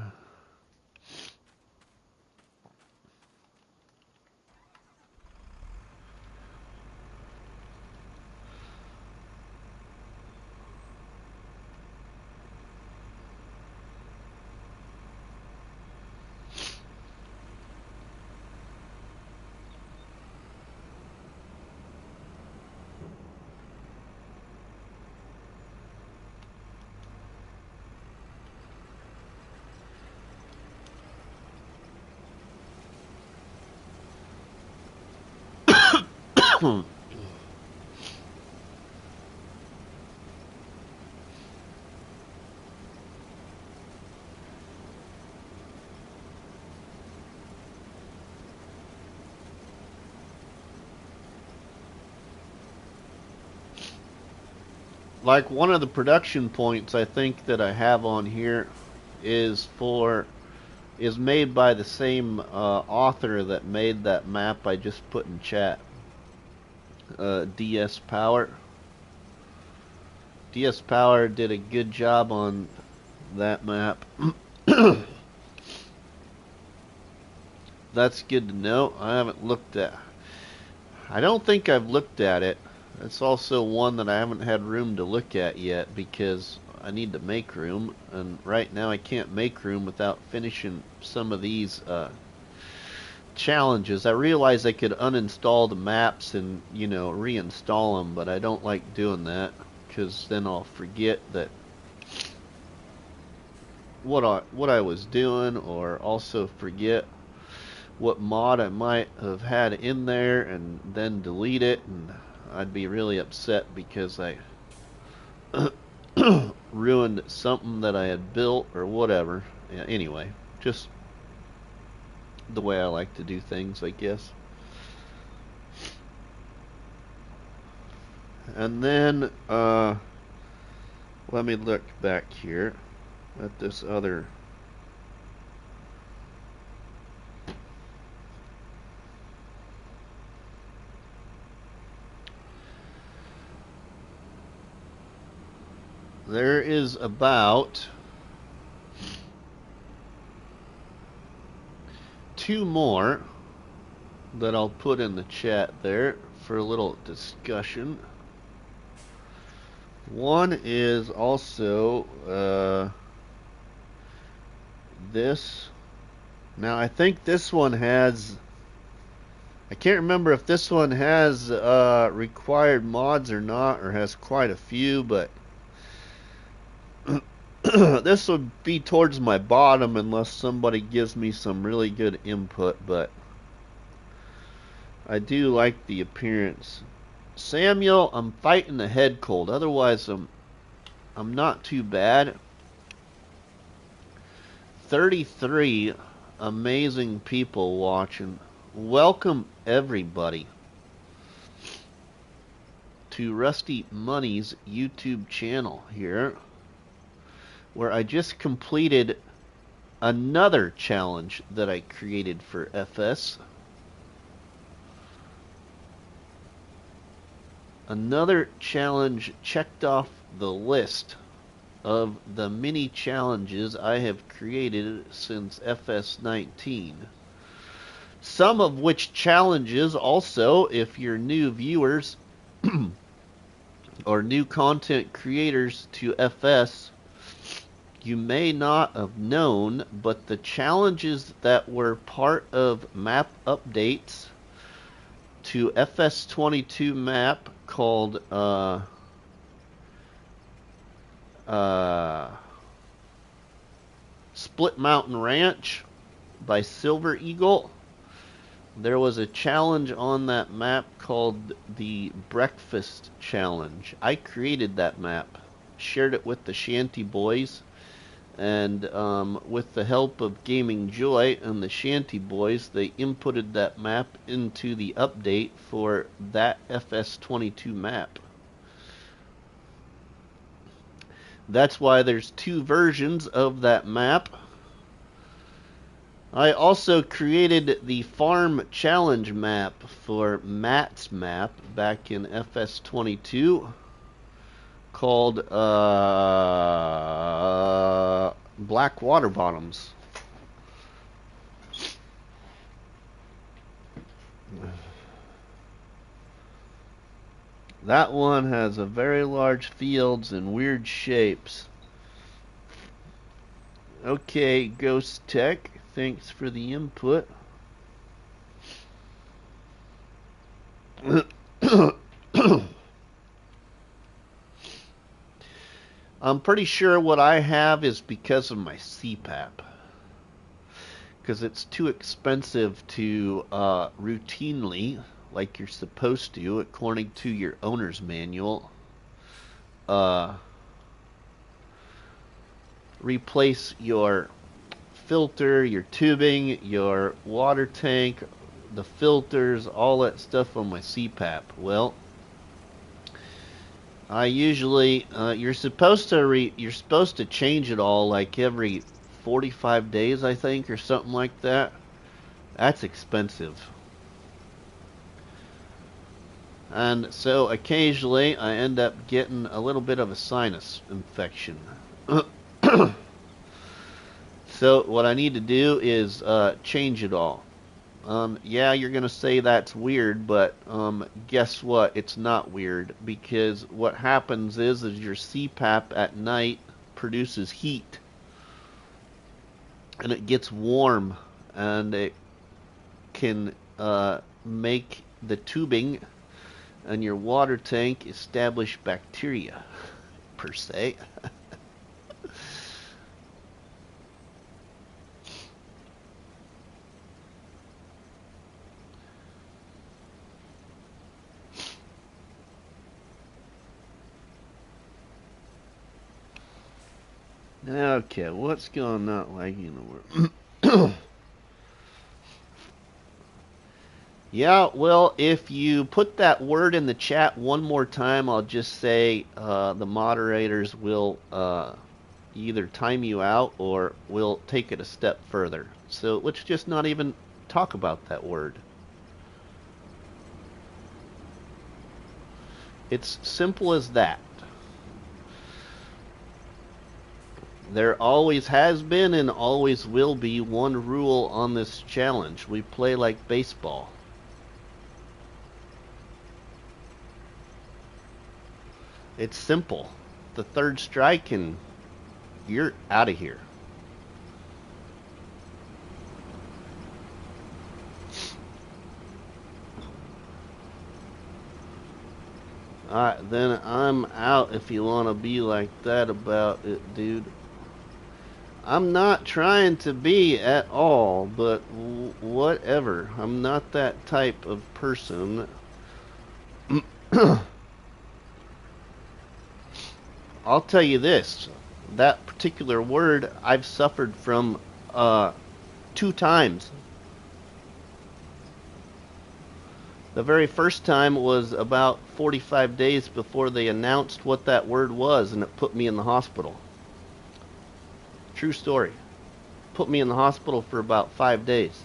Like one of the production points I think that I have on here is made by the same author that made that map I just put in chat. DS Power. DS Power did a good job on that map. That's good to know. I don't think I've looked at it. It's also one that I haven't had room to look at yet because I need to make room, and right now I can't make room without finishing some of these challenges. I realize I could uninstall the maps and, you know, reinstall them, but I don't like doing that because then I'll forget that what I was doing, or also forget what mod I might have had in there and then delete it, and I'd be really upset because I ruined something that I had built or whatever. Yeah, anyway, just the way I like to do things, I guess. And then, let me look back here at this other. There is about 2 more that I'll put in the chat there for a little discussion. One is also this. Now I think this one has, I can't remember if this one has required mods or not, or has quite a few, but this would be towards my bottom unless somebody gives me some really good input, but I do like the appearance. Samuel, I'm fighting the head cold. Otherwise, I'm not too bad. 33 amazing people watching. Welcome everybody to RustyMoney's YouTube channel here, where I just completed another challenge that I created for FS. Another challenge checked off the list of the mini challenges I have created since FS19. Some of which challenges also, if you're new viewers or new content creators to FS, you may not have known, but the challenges that were part of map updates to FS22 map called Split Mountain Ranch by Silver Eagle. There was a challenge on that map called the Breakfast Challenge. I created that map, shared it with the ShantyBoys, and with the help of Gaming Joy and the ShantyBoys, they inputted that map into the update for that FS22 map. That's why there's 2 versions of that map. I also created the Farm Challenge map for Matt's map back in FS22 called Black Water Bottoms. That one has a very large fields and weird shapes. Okay, Ghost Tech, thanks for the input. I'm pretty sure what I have is because of my CPAP. Because it's too expensive to routinely, like you're supposed to, according to your owner's manual, replace your filter, your tubing, your water tank, the filters, all that stuff on my CPAP. Well, I usually you're supposed to change it all like every 45 days, I think, or something like that. That's expensive. And so occasionally I end up getting a little bit of a sinus infection. So what I need to do is change it all. Yeah, you're going to say that's weird, but guess what? It's not weird, because what happens is your CPAP at night produces heat. And it gets warm, and it can make the tubing and your water tank establish bacteria, per se. Okay, what's going on like in the world? Yeah, well, if you put that word in the chat one more time, I'll just say the moderators will either time you out or will take it a step further. So let's just not even talk about that word. It's simple as that. There always has been and always will be one rule on this challenge. We play like baseball. It's simple. The third strike and you're out of here. Alright, then I'm out if you want to be like that about it, dude. I'm not trying to be at all, but whatever. I'm not that type of person. I'll tell you this. That particular word I've suffered from 2 times. The very first time was about 45 days before they announced what that word was, and it put me in the hospital. True story. Put me in the hospital for about 5 days.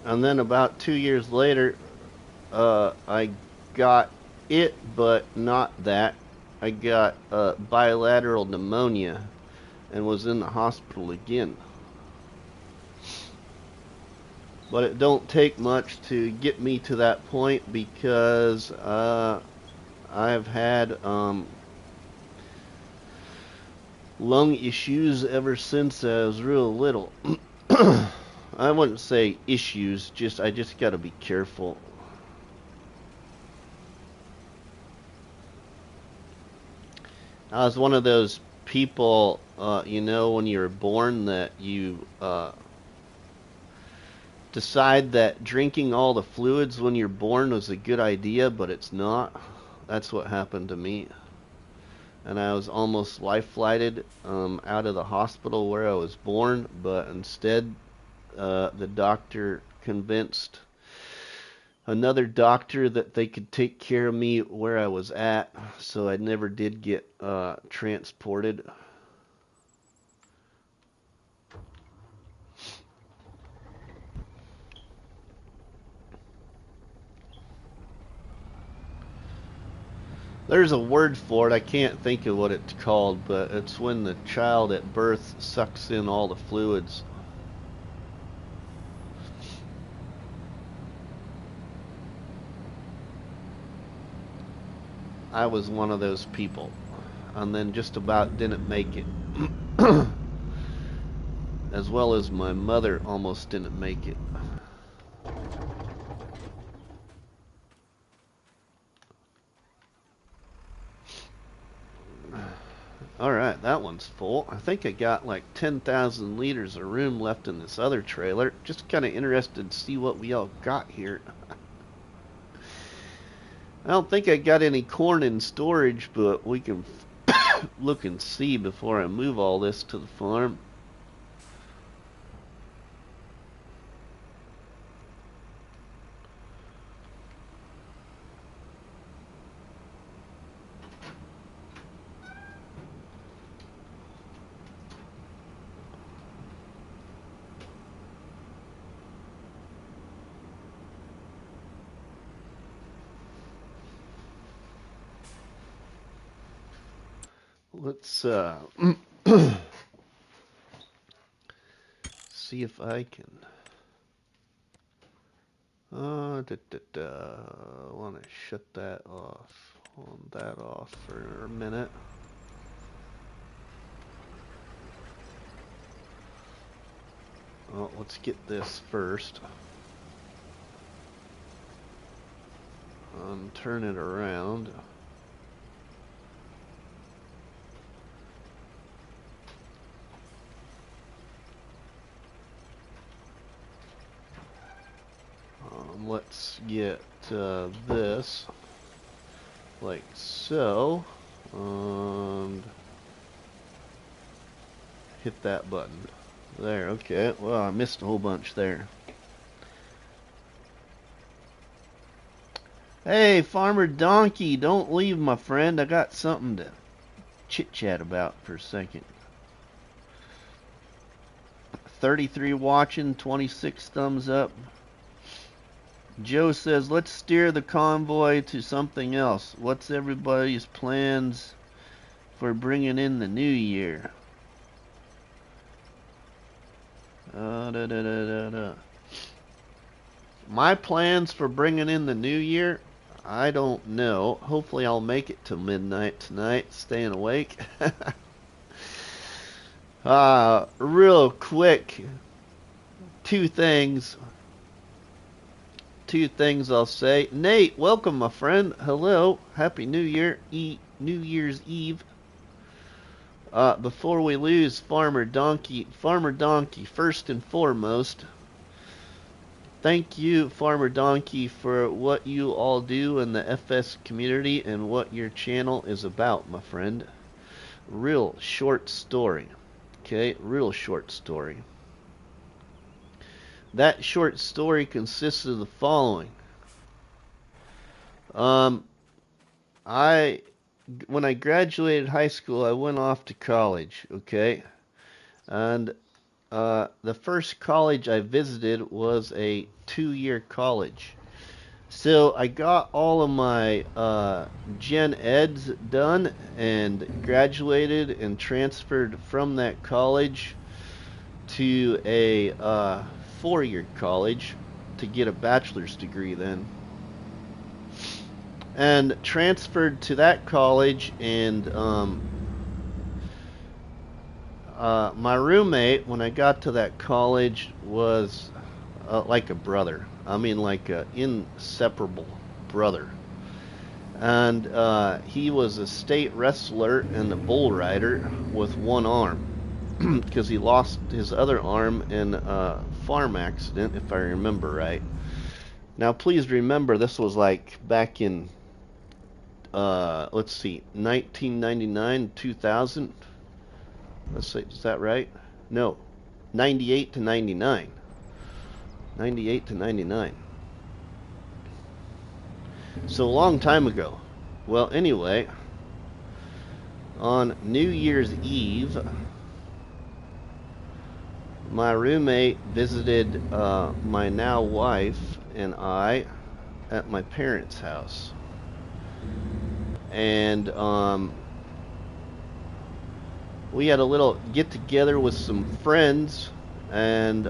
And then about 2 years later, I got it, but not that. I got bilateral pneumonia and was in the hospital again. But it don't take much to get me to that point because I've had lung issues ever since I was real little. I wouldn't say issues, I just gotta be careful. I was one of those people, you know, when you're born that you decide that drinking all the fluids when you're born was a good idea, but it's not. That's what happened to me. And I was almost life-flighted out of the hospital where I was born, but instead the doctor convinced another doctor that they could take care of me where I was at, so I never did get transported. There's a word for it. I can't think of what it's called, but it's when the child at birth sucks in all the fluids. I was one of those people, and then just about didn't make it. As well as my mother almost didn't make it. Alright, that one's full. I think I got like 10,000 liters of room left in this other trailer. Just kind of interested to see what we all got here. I don't think I got any corn in storage, but we can look and see before I move all this to the farm. Let's see if I can. I want to shut that off. Hold that off for a minute. Well, let's get this first. Turn it around. let's get this like so, and hit that button. There, okay. Well, I missed a whole bunch there. Hey, Farmer Donkey, don't leave, my friend. I got something to chit-chat about for a second. 33 watching, 26 thumbs up. Joe says, let's steer the convoy to something else. What's everybody's plans for bringing in the new year? My plans for bringing in the new year? I don't know. Hopefully I'll make it till midnight tonight, staying awake. Real quick, two things I'll say. Nate, welcome, my friend. Hello, happy New Year, New Year's Eve. Before we lose Farmer Donkey, first and foremost, thank you, Farmer Donkey, for what you all do in the FS community and what your channel is about, my friend. Real short story. Okay, real short story. That short story consists of the following. When I graduated high school, I went off to college, okay? And the first college I visited was a 2-year college. So I got all of my gen eds done and graduated and transferred from that college to a 4-year college to get a bachelor's degree then. And transferred to that college, and my roommate, when I got to that college, was like a brother. I mean, like an inseparable brother. And he was a state wrestler and a bull rider with one arm, because he lost his other arm in a farm accident, if I remember right. Now, please remember, this was like back in, let's see, 1999, 2000. Let's see, is that right? No, 98 to 99. 98 to 99. So a long time ago. Well, anyway, on New Year's Eve, my roommate visited my now wife and I at my parents' house. And we had a little get-together with some friends, and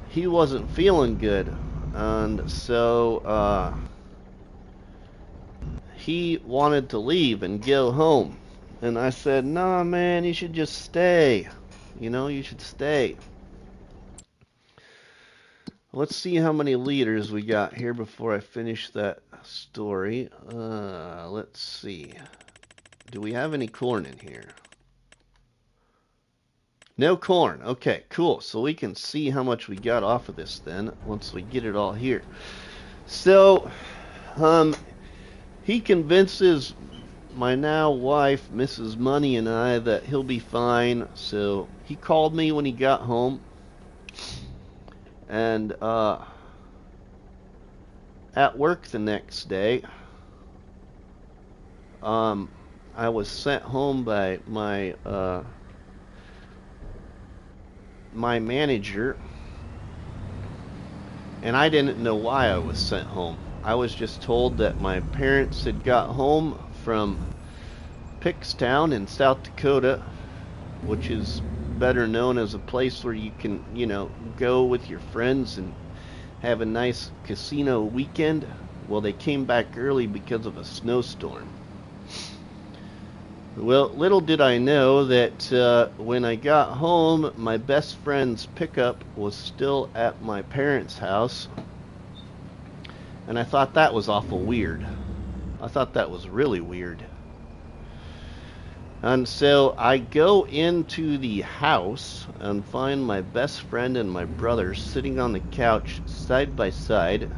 he wasn't feeling good, and so he wanted to leave and go home. And I said, nah, man, you should just stay. You know, you should stay. Let's see how many liters we got here before I finish that story. Let's see. Do we have any corn in here? No corn. Okay, cool. So we can see how much we got off of this then once we get it all here. So, he convinces my now wife, Mrs. Money, and I that he'll be fine. So he called me when he got home. And at work the next day, I was sent home by my my manager, and I didn't know why I was sent home. I was just told that my parents had got home from Pickstown in South Dakota, which is better known as a place where you can, you know, go with your friends and have a nice casino weekend. Well, they came back early because of a snowstorm. Well, little did I know that when I got home, my best friend's pickup was still at my parents' house. And I thought that was awful weird. I thought that was really weird. And so I go into the house and find my best friend and my brother sitting on the couch side by side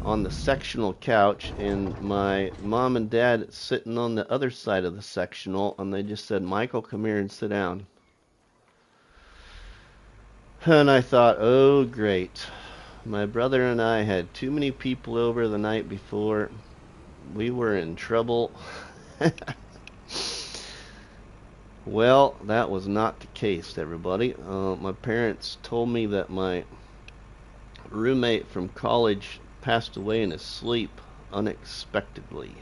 on the sectional couch, and my mom and dad sitting on the other side of the sectional, and they just said, "Michael, come here and sit down." And I thought, oh great. My brother and I had too many people over the night before. We were in trouble. Well, that was not the case, everybody. My parents told me that my roommate from college passed away in his sleep unexpectedly.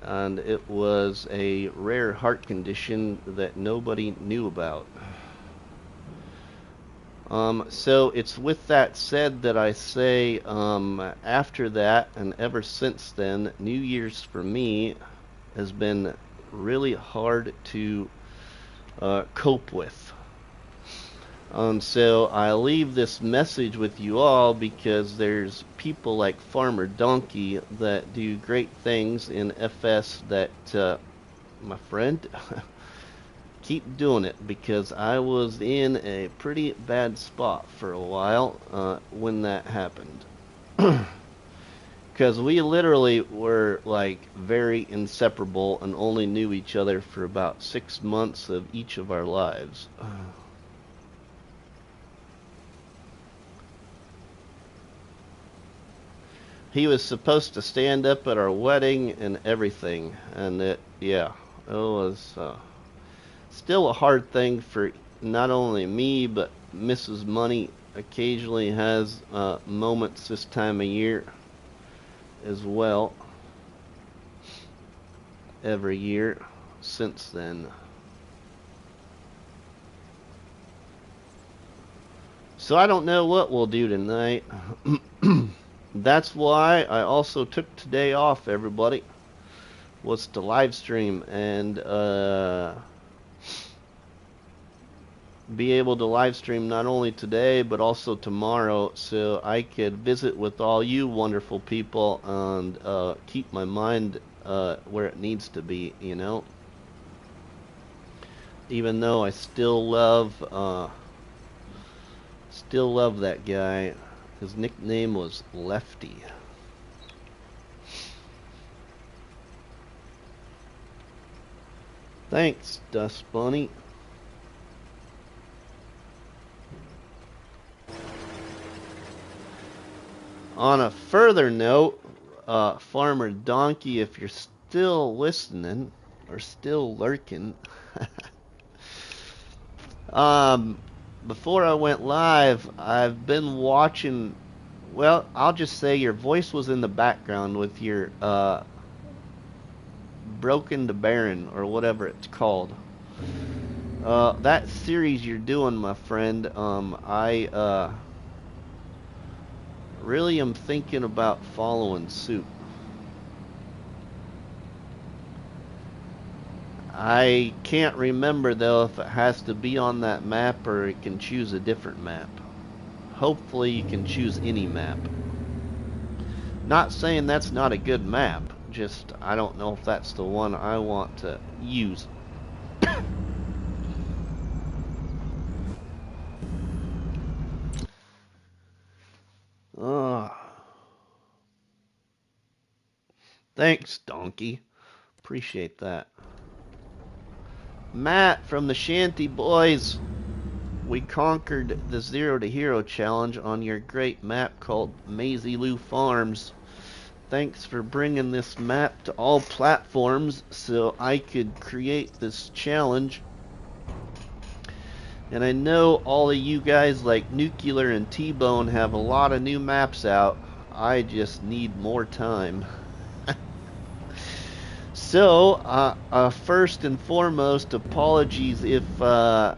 And it was a rare heart condition that nobody knew about. So it's with that said that I say, after that and ever since then, New Year's for me has been really hard to cope with. So I leave this message with you all because there's people like Farmer Donkey that do great things in FS that, my friend, keep doing it, because I was in a pretty bad spot for a while when that happened. Because we literally were like very inseparable and only knew each other for about 6 months of each of our lives. He was supposed to stand up at our wedding and everything, and it was still a hard thing for not only me, but Mrs. Money occasionally has moments this time of year as well, every year since then. So I don't know what we'll do tonight. That's why I also took today off, everybody, was to live stream and be able to live stream not only today but also tomorrow, so I could visit with all you wonderful people and keep my mind where it needs to be, you know. Even though I still love that guy. His nickname was Lefty. Thanks, Dust Bunny. On a further note, Farmer Donkey, if you're still listening or still lurking, before I went live, I've been watching. Well, I'll just say your voice was in the background with your Broken to Baron or whatever it's called. That series you're doing, my friend, I really am thinking about following suit. I can't remember though if it has to be on that map or it can choose a different map. Hopefully you can choose any map. Not saying that's not a good map, just I don't know if that's the one I want to use. Thanks, Donkey. Appreciate that. Matt from the ShantyBoys. We conquered the 0 to Hero challenge on your great map called Maizy Lou Farms. Thanks for bringing this map to all platforms so I could create this challenge. And I know all of you guys like Nuclear and T-Bone have a lot of new maps out. I just need more time. So, first and foremost, apologies if I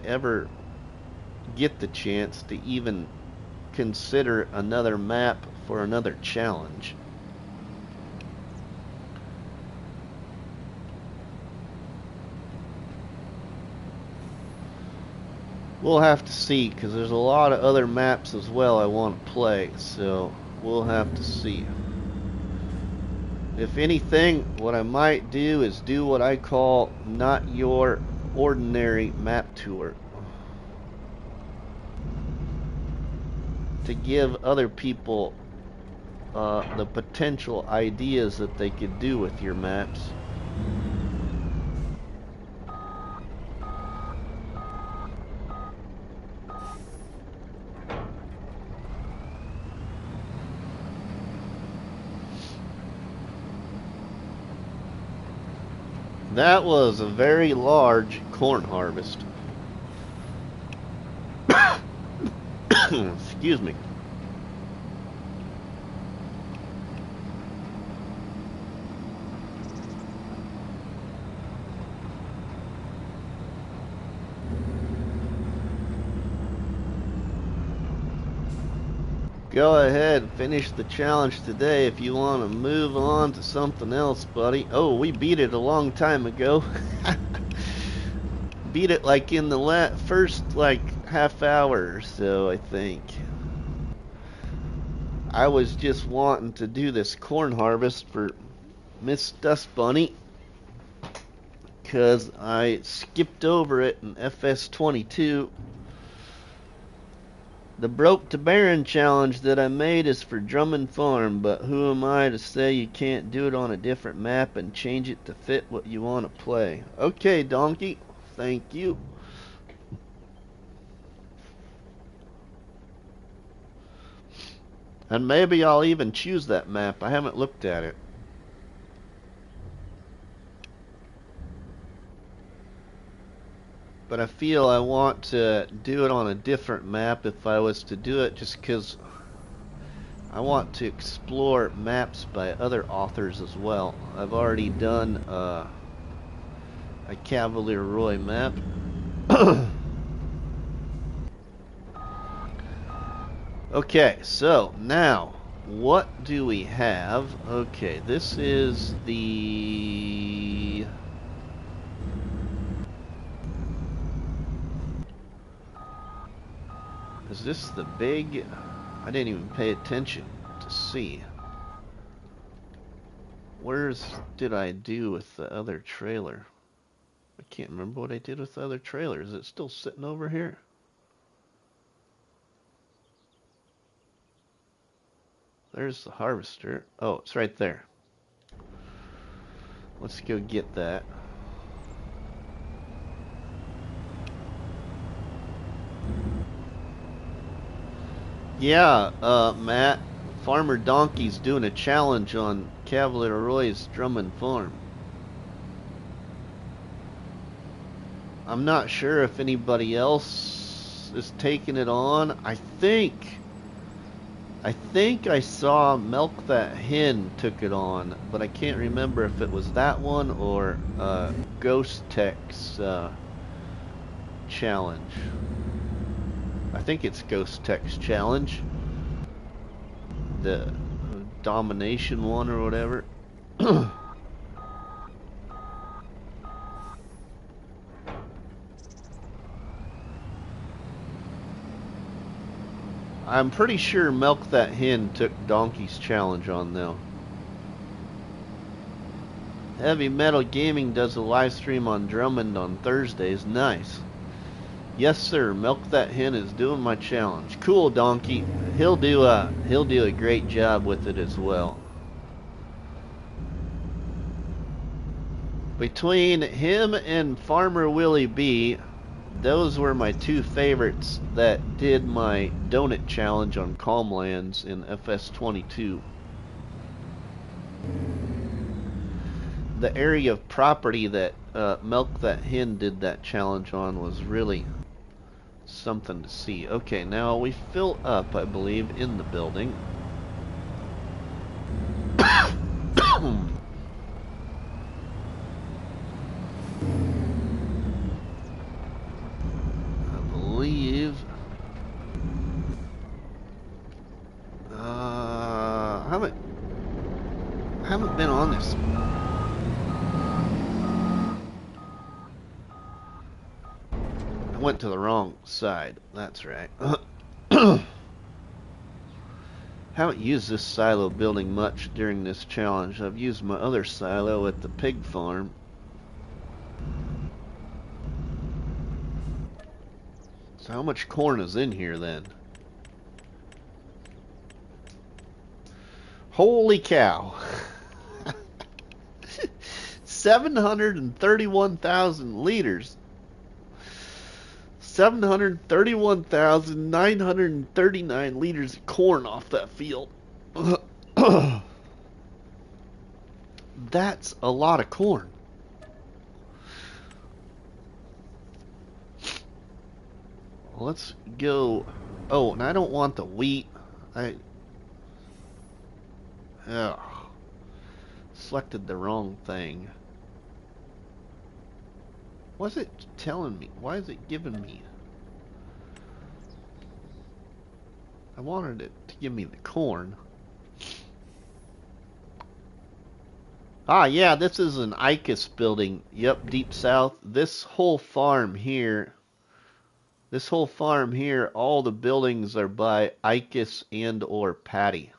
ever get the chance to even consider another map for another challenge. We'll have to see, because there's a lot of other maps as well I want to play, so we'll have to see. If anything, what I might do is do what I call not your ordinary map tour, to give other people the potential ideas that they could do with your maps. That was a very large corn harvest. Excuse me. Go ahead, finish the challenge today if you want to move on to something else, buddy. Oh, we beat it a long time ago. Beat it like in the first half hour or so, I think. I was just wanting to do this corn harvest for Miss Dust Bunny because I skipped over it in FS25. The Broke to Barren challenge that I made is for Drummond Farm, but who am I to say you can't do it on a different map and change it to fit what you want to play? Okay, Donkey. Thank you. And maybe I'll even choose that map. I haven't looked at it. But I feel I want to do it on a different map if I was to do it, just because I want to explore maps by other authors as well. I've already done a Cavalier Roy map. Okay, so now what do we have? Okay, this is the... Is this the big... I didn't even pay attention to see. Did I do with the other trailer? I can't remember what I did with the other trailer. Is it still sitting over here? There's the harvester. Oh, it's right there. Let's go get that. Yeah, Matt, Farmer Donkey's doing a challenge on Cavalier Roy's Drummond Farm. I'm not sure if anybody else is taking it on. I think I saw Milk That Hen took it on, but I can't remember if it was that one or Ghost Tech's challenge. I think it's Ghost Tech's challenge. The domination one or whatever. I'm pretty sure Milk That Hen took Donkey's challenge on though. Heavy Metal Gaming does a live stream on Drummond on Thursdays. Nice. Yes, sir. Milk That Hen is doing my challenge. Cool, Donkey. He'll do a great job with it as well. Between him and Farmer Willie B, those were my two favorites that did my donut challenge on Calmlands in FS25. The area of property that Milk That Hen did that challenge on was really something to see. Okay, now we fill up, I believe, in the building. I haven't been on this. I went to the wrong side. That's right. Haven't used this silo building much during this challenge. I've used my other silo at the pig farm. So how much corn is in here then? Holy cow. 731,000 liters. 731,939 liters of corn off that field. That's a lot of corn. Let's go. Oh, and I don't want the wheat. Selected the wrong thing. What's it telling me? Why is it giving me? I wanted it to give me the corn. Ah, yeah, this is an ICUS building. Yep, deep south. This whole farm here, all the buildings are by ICUS and or Patty.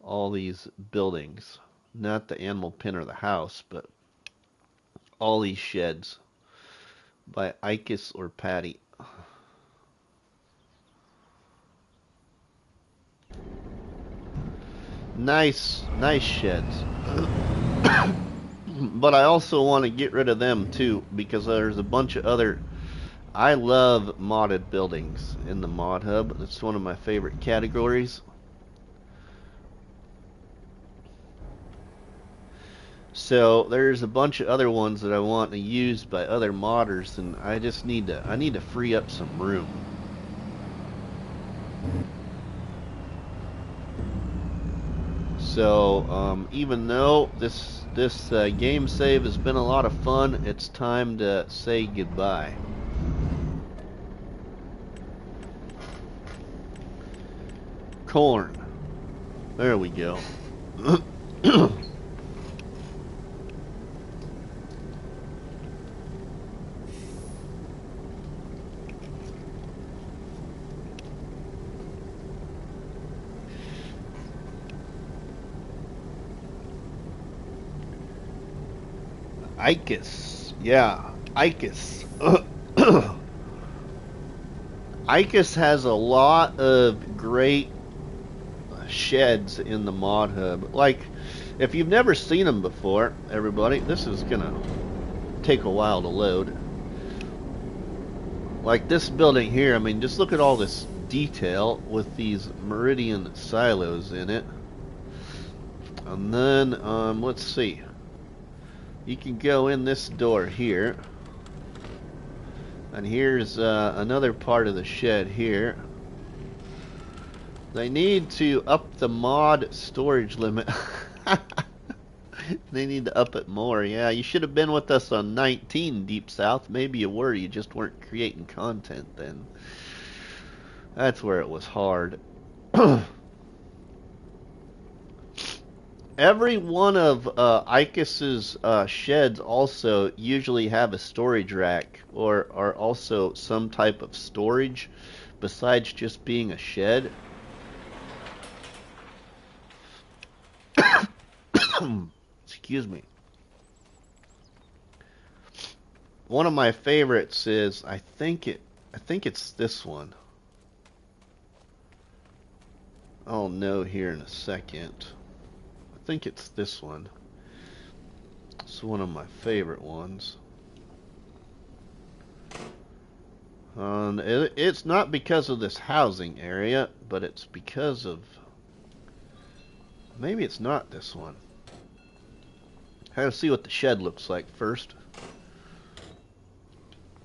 All these buildings. Not the animal pen or the house, but all these sheds by ICUS or Patty. Nice sheds. But I also want to get rid of them too, because there's a bunch of other... I love modded buildings in the mod hub. It's one of my favorite categories. So there's a bunch of other ones that I want to use by other modders, and I just need to free up some room. So even though this game save has been a lot of fun, it's time to say goodbye. Corn. There we go. ICUS. Yeah, ICUS. ICUS has a lot of great sheds in the mod hub. Like, if you've never seen them before, everybody, this is gonna take a while to load. Like this building here, I mean, just look at all this detail with these Meridian silos in it. And then, let's see. You can go in this door here. And here's another part of the shed here. They need to up the mod storage limit. They need to up it more. Yeah, you should have been with us on 19, Deep South. Maybe you were. You just weren't creating content then. That's where it was hard. Every one of ICUS's sheds also usually have a storage rack, or are also some type of storage besides just being a shed. Excuse me. One of my favorites is I think it's this one. I'll know here in a second. I think it's this one. It's one of my favorite ones. It's not because of this housing area, but it's because of... Maybe it's not this one. I gotta see what the shed looks like first.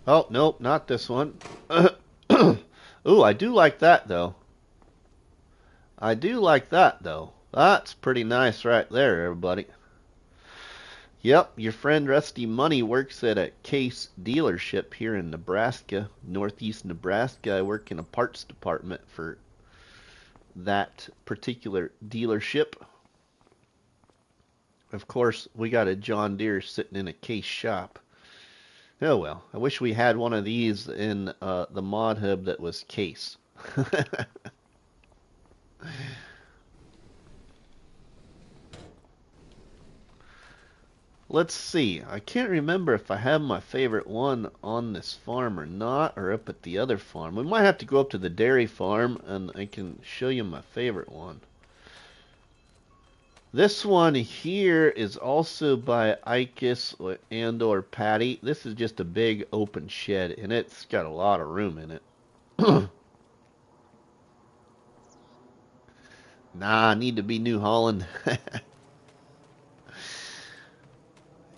Oh, nope, not this one. Ooh, I do like that, though. I do like that, though. That's pretty nice right there, everybody. Yep, your friend RustyMoney works at a Case dealership here in Nebraska, northeast Nebraska. I work in a parts department for that particular dealership. Of course, we got a John Deere sitting in a Case shop. Oh well, I wish we had one of these in the mod hub that was Case. Let's see. I can't remember if I have my favorite one on this farm or not, or up at the other farm. We might have to go up to the dairy farm and I can show you my favorite one. This one here is also by Icus and or Patty. This is just a big open shed and it's got a lot of room in it. Nah, I need to be New Holland.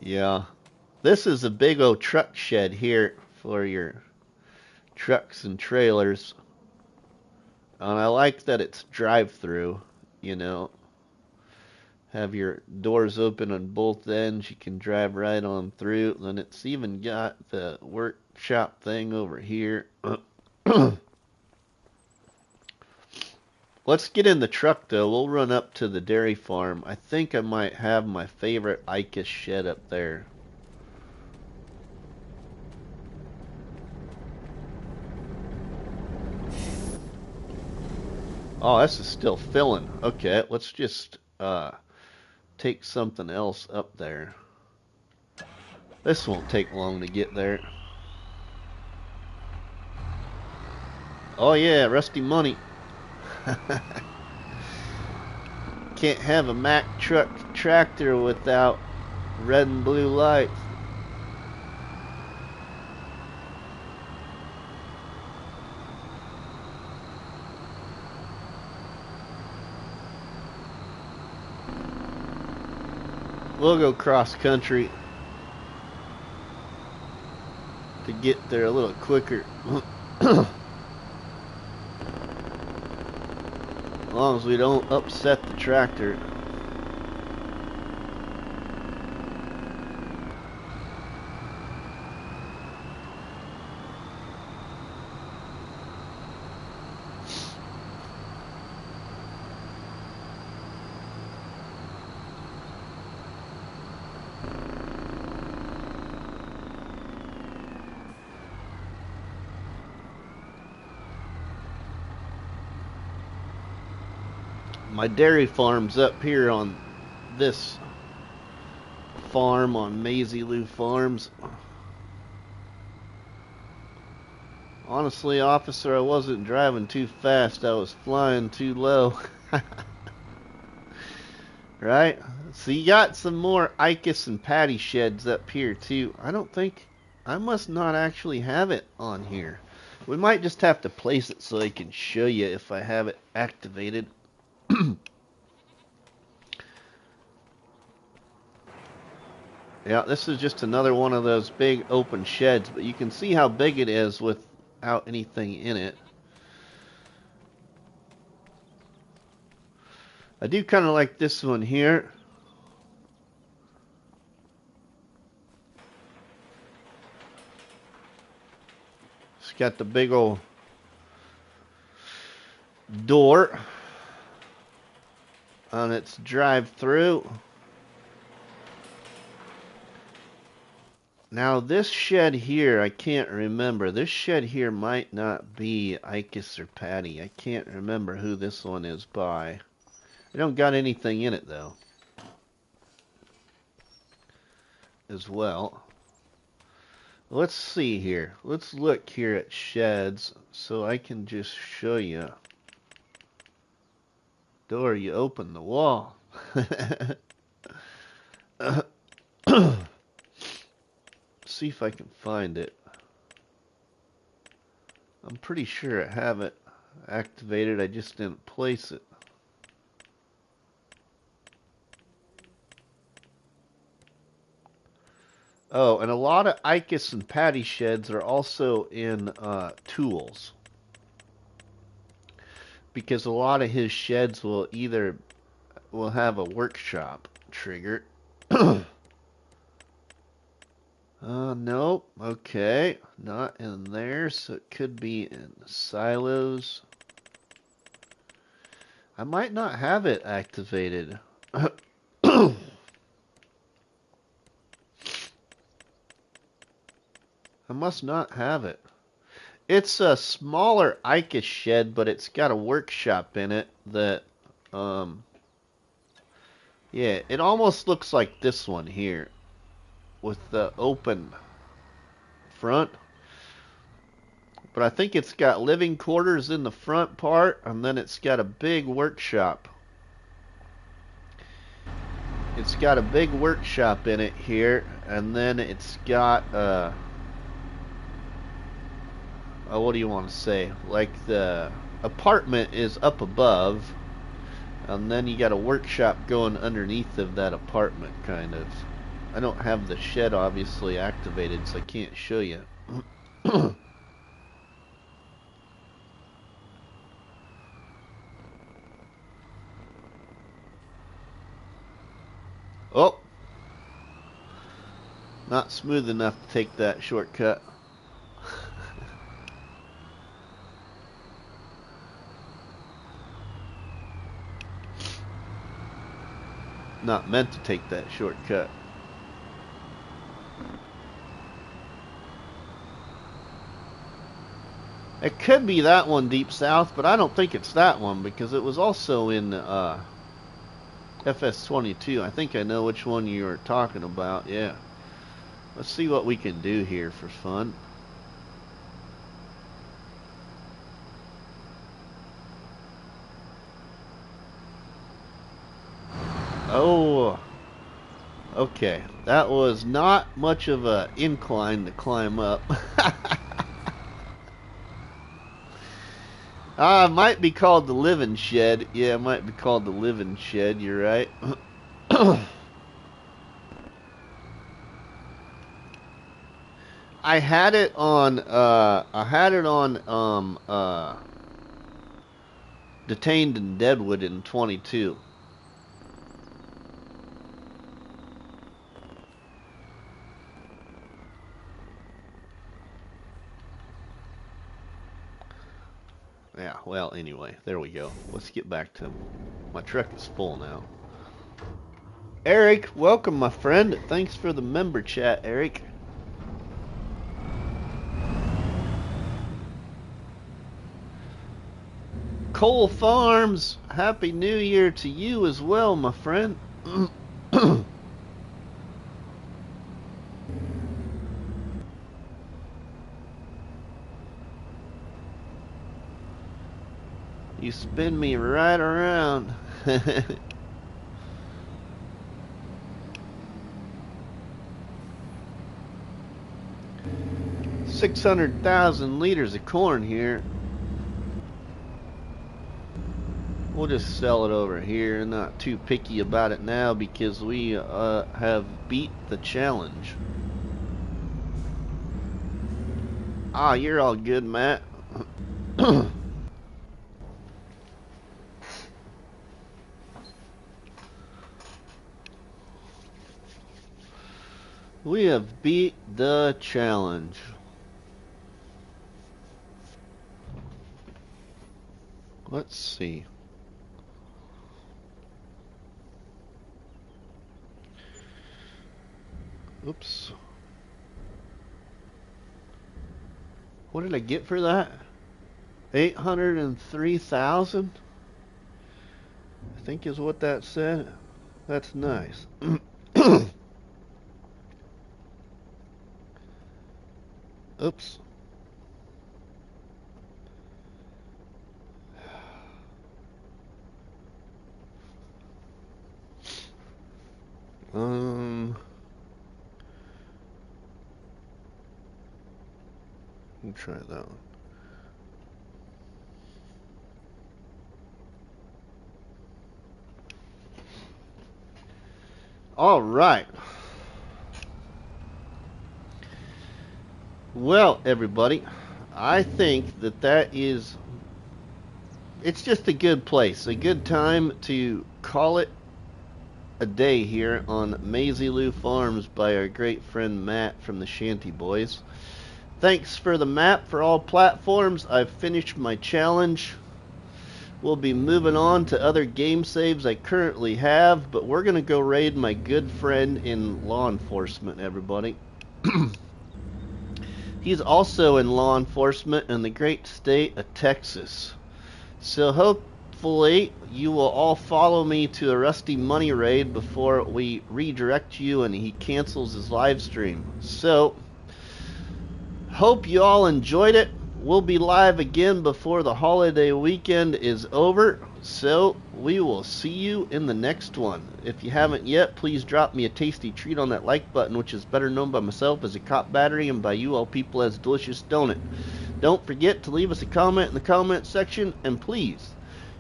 Yeah. This is a big old truck shed here for your trucks and trailers. And I like that it's drive-through, you know. Have your doors open on both ends. You can drive right on through. Then it's even got the workshop thing over here. Let's get in the truck, though. We'll run up to the dairy farm. I think I might have my favorite Icus shed up there. Oh, this is still filling. Okay, let's just take something else up there. This won't take long to get there. Oh yeah, RustyMoney. Can't have a Mack truck tractor without red and blue lights. We'll go cross country to get there a little quicker. As long as we don't upset the tractor. My dairy farm's up here on this farm on Maizy Lou Farms. Honestly, officer, I wasn't driving too fast. I was flying too low. Right? So you got some more Icus and Patty sheds up here too. I must not actually have it on here. We might just have to place it so I can show you if I have it activated. Yeah, this is just another one of those big open sheds, but you can see how big it is without anything in it. I do kind of like this one here. It's got the big old door on its drive-through. Now this shed here, I can't remember. This shed here might not be Icus or Patty. I can't remember who this one is by. I don't got anything in it though. As well. Let's see here. Let's look here at sheds so I can just show you. Door, you open the wall. See if I can find it. I'm pretty sure I have it activated. I just didn't place it. Oh, and a lot of Icus and Patty sheds are also in tools. Because a lot of his sheds will have a workshop trigger. Nope. Okay. Not in there, so it could be in silos. I might not have it activated. I must not have it. It's a smaller ICA shed, but it's got a workshop in it that, yeah, it almost looks like this one here with the open front. But I think it's got living quarters in the front part, and then it's got a big workshop. It's got a big workshop in it here, and then it's got, what do you want to say? Like the apartment is up above, and then you got a workshop going underneath of that apartment, kind of. I don't have the shed obviously activated, so I can't show you. Oh! Not smooth enough to take that shortcut. Not meant to take that shortcut. It could be that one deep south, but I don't think it's that one because it was also in FS25. I think I know which one you were talking about. Yeah. Let's see what we can do here for fun. Oh, okay. That was not much of a incline to climb up. It might be called the living shed. Yeah, it might be called the living shed. You're right. I had it on. Detained in Deadwood in 22. Yeah, well, anyway, there we go. Let's get back to... My truck is full now. Eric, welcome, my friend. Thanks for the member chat, Eric. Cole Farms, Happy New Year to you as well, my friend. You spin me right around. 600,000 liters of corn here. We'll just sell it over here. Not too picky about it now because we have beat the challenge. Ah, you're all good, Matt. We have beat the challenge. Let's see. Oops. What did I get for that? 803,000? I think is what that said. That's nice. Oops. Let me try that one. All right. Well, everybody, I think that is, it's just a good place, a good time to call it a day here on Maizy Lou Farms by our great friend Matt from the ShantyBoys. Thanks for the map for all platforms. I've finished my challenge. We'll be moving on to other game saves I currently have, but we're going to go raid my good friend in law enforcement, everybody. He's also in law enforcement in the great state of Texas. So hopefully you will all follow me to a Rusty Money raid before we redirect you and he cancels his live stream. So hope you all enjoyed it. We'll be live again before the holiday weekend is over. So we will see you in the next one. If you haven't yet, please drop me a tasty treat on that like button, which is better known by myself as a cop battery and by you all people as delicious donut. Don't forget to leave us a comment in the comment section, and please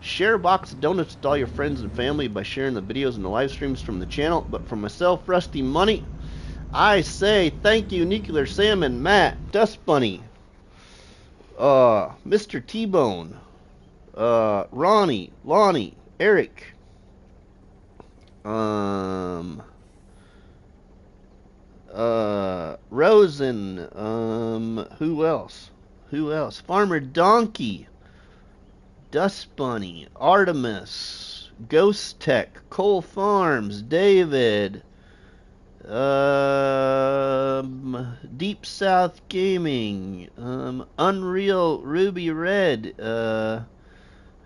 share a box of donuts with all your friends and family by sharing the videos and the live streams from the channel. But for myself, Rusty Money, I say thank you, Nuclear Sam and Matt, Dust Bunny, Mr. T-Bone, Ronnie, Lonnie, Eric, Rosen, who else? Farmer Donkey, Dust Bunny, Artemis, Ghost Tech, Cole Farms, David, Deep South Gaming, Unreal Ruby Red,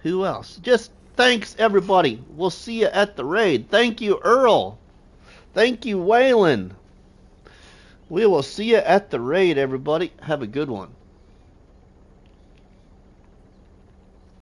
who else? Just thanks, everybody. We'll see you at the raid. Thank you, Earl. Thank you, Waylon. We will see you at the raid, everybody. Have a good one.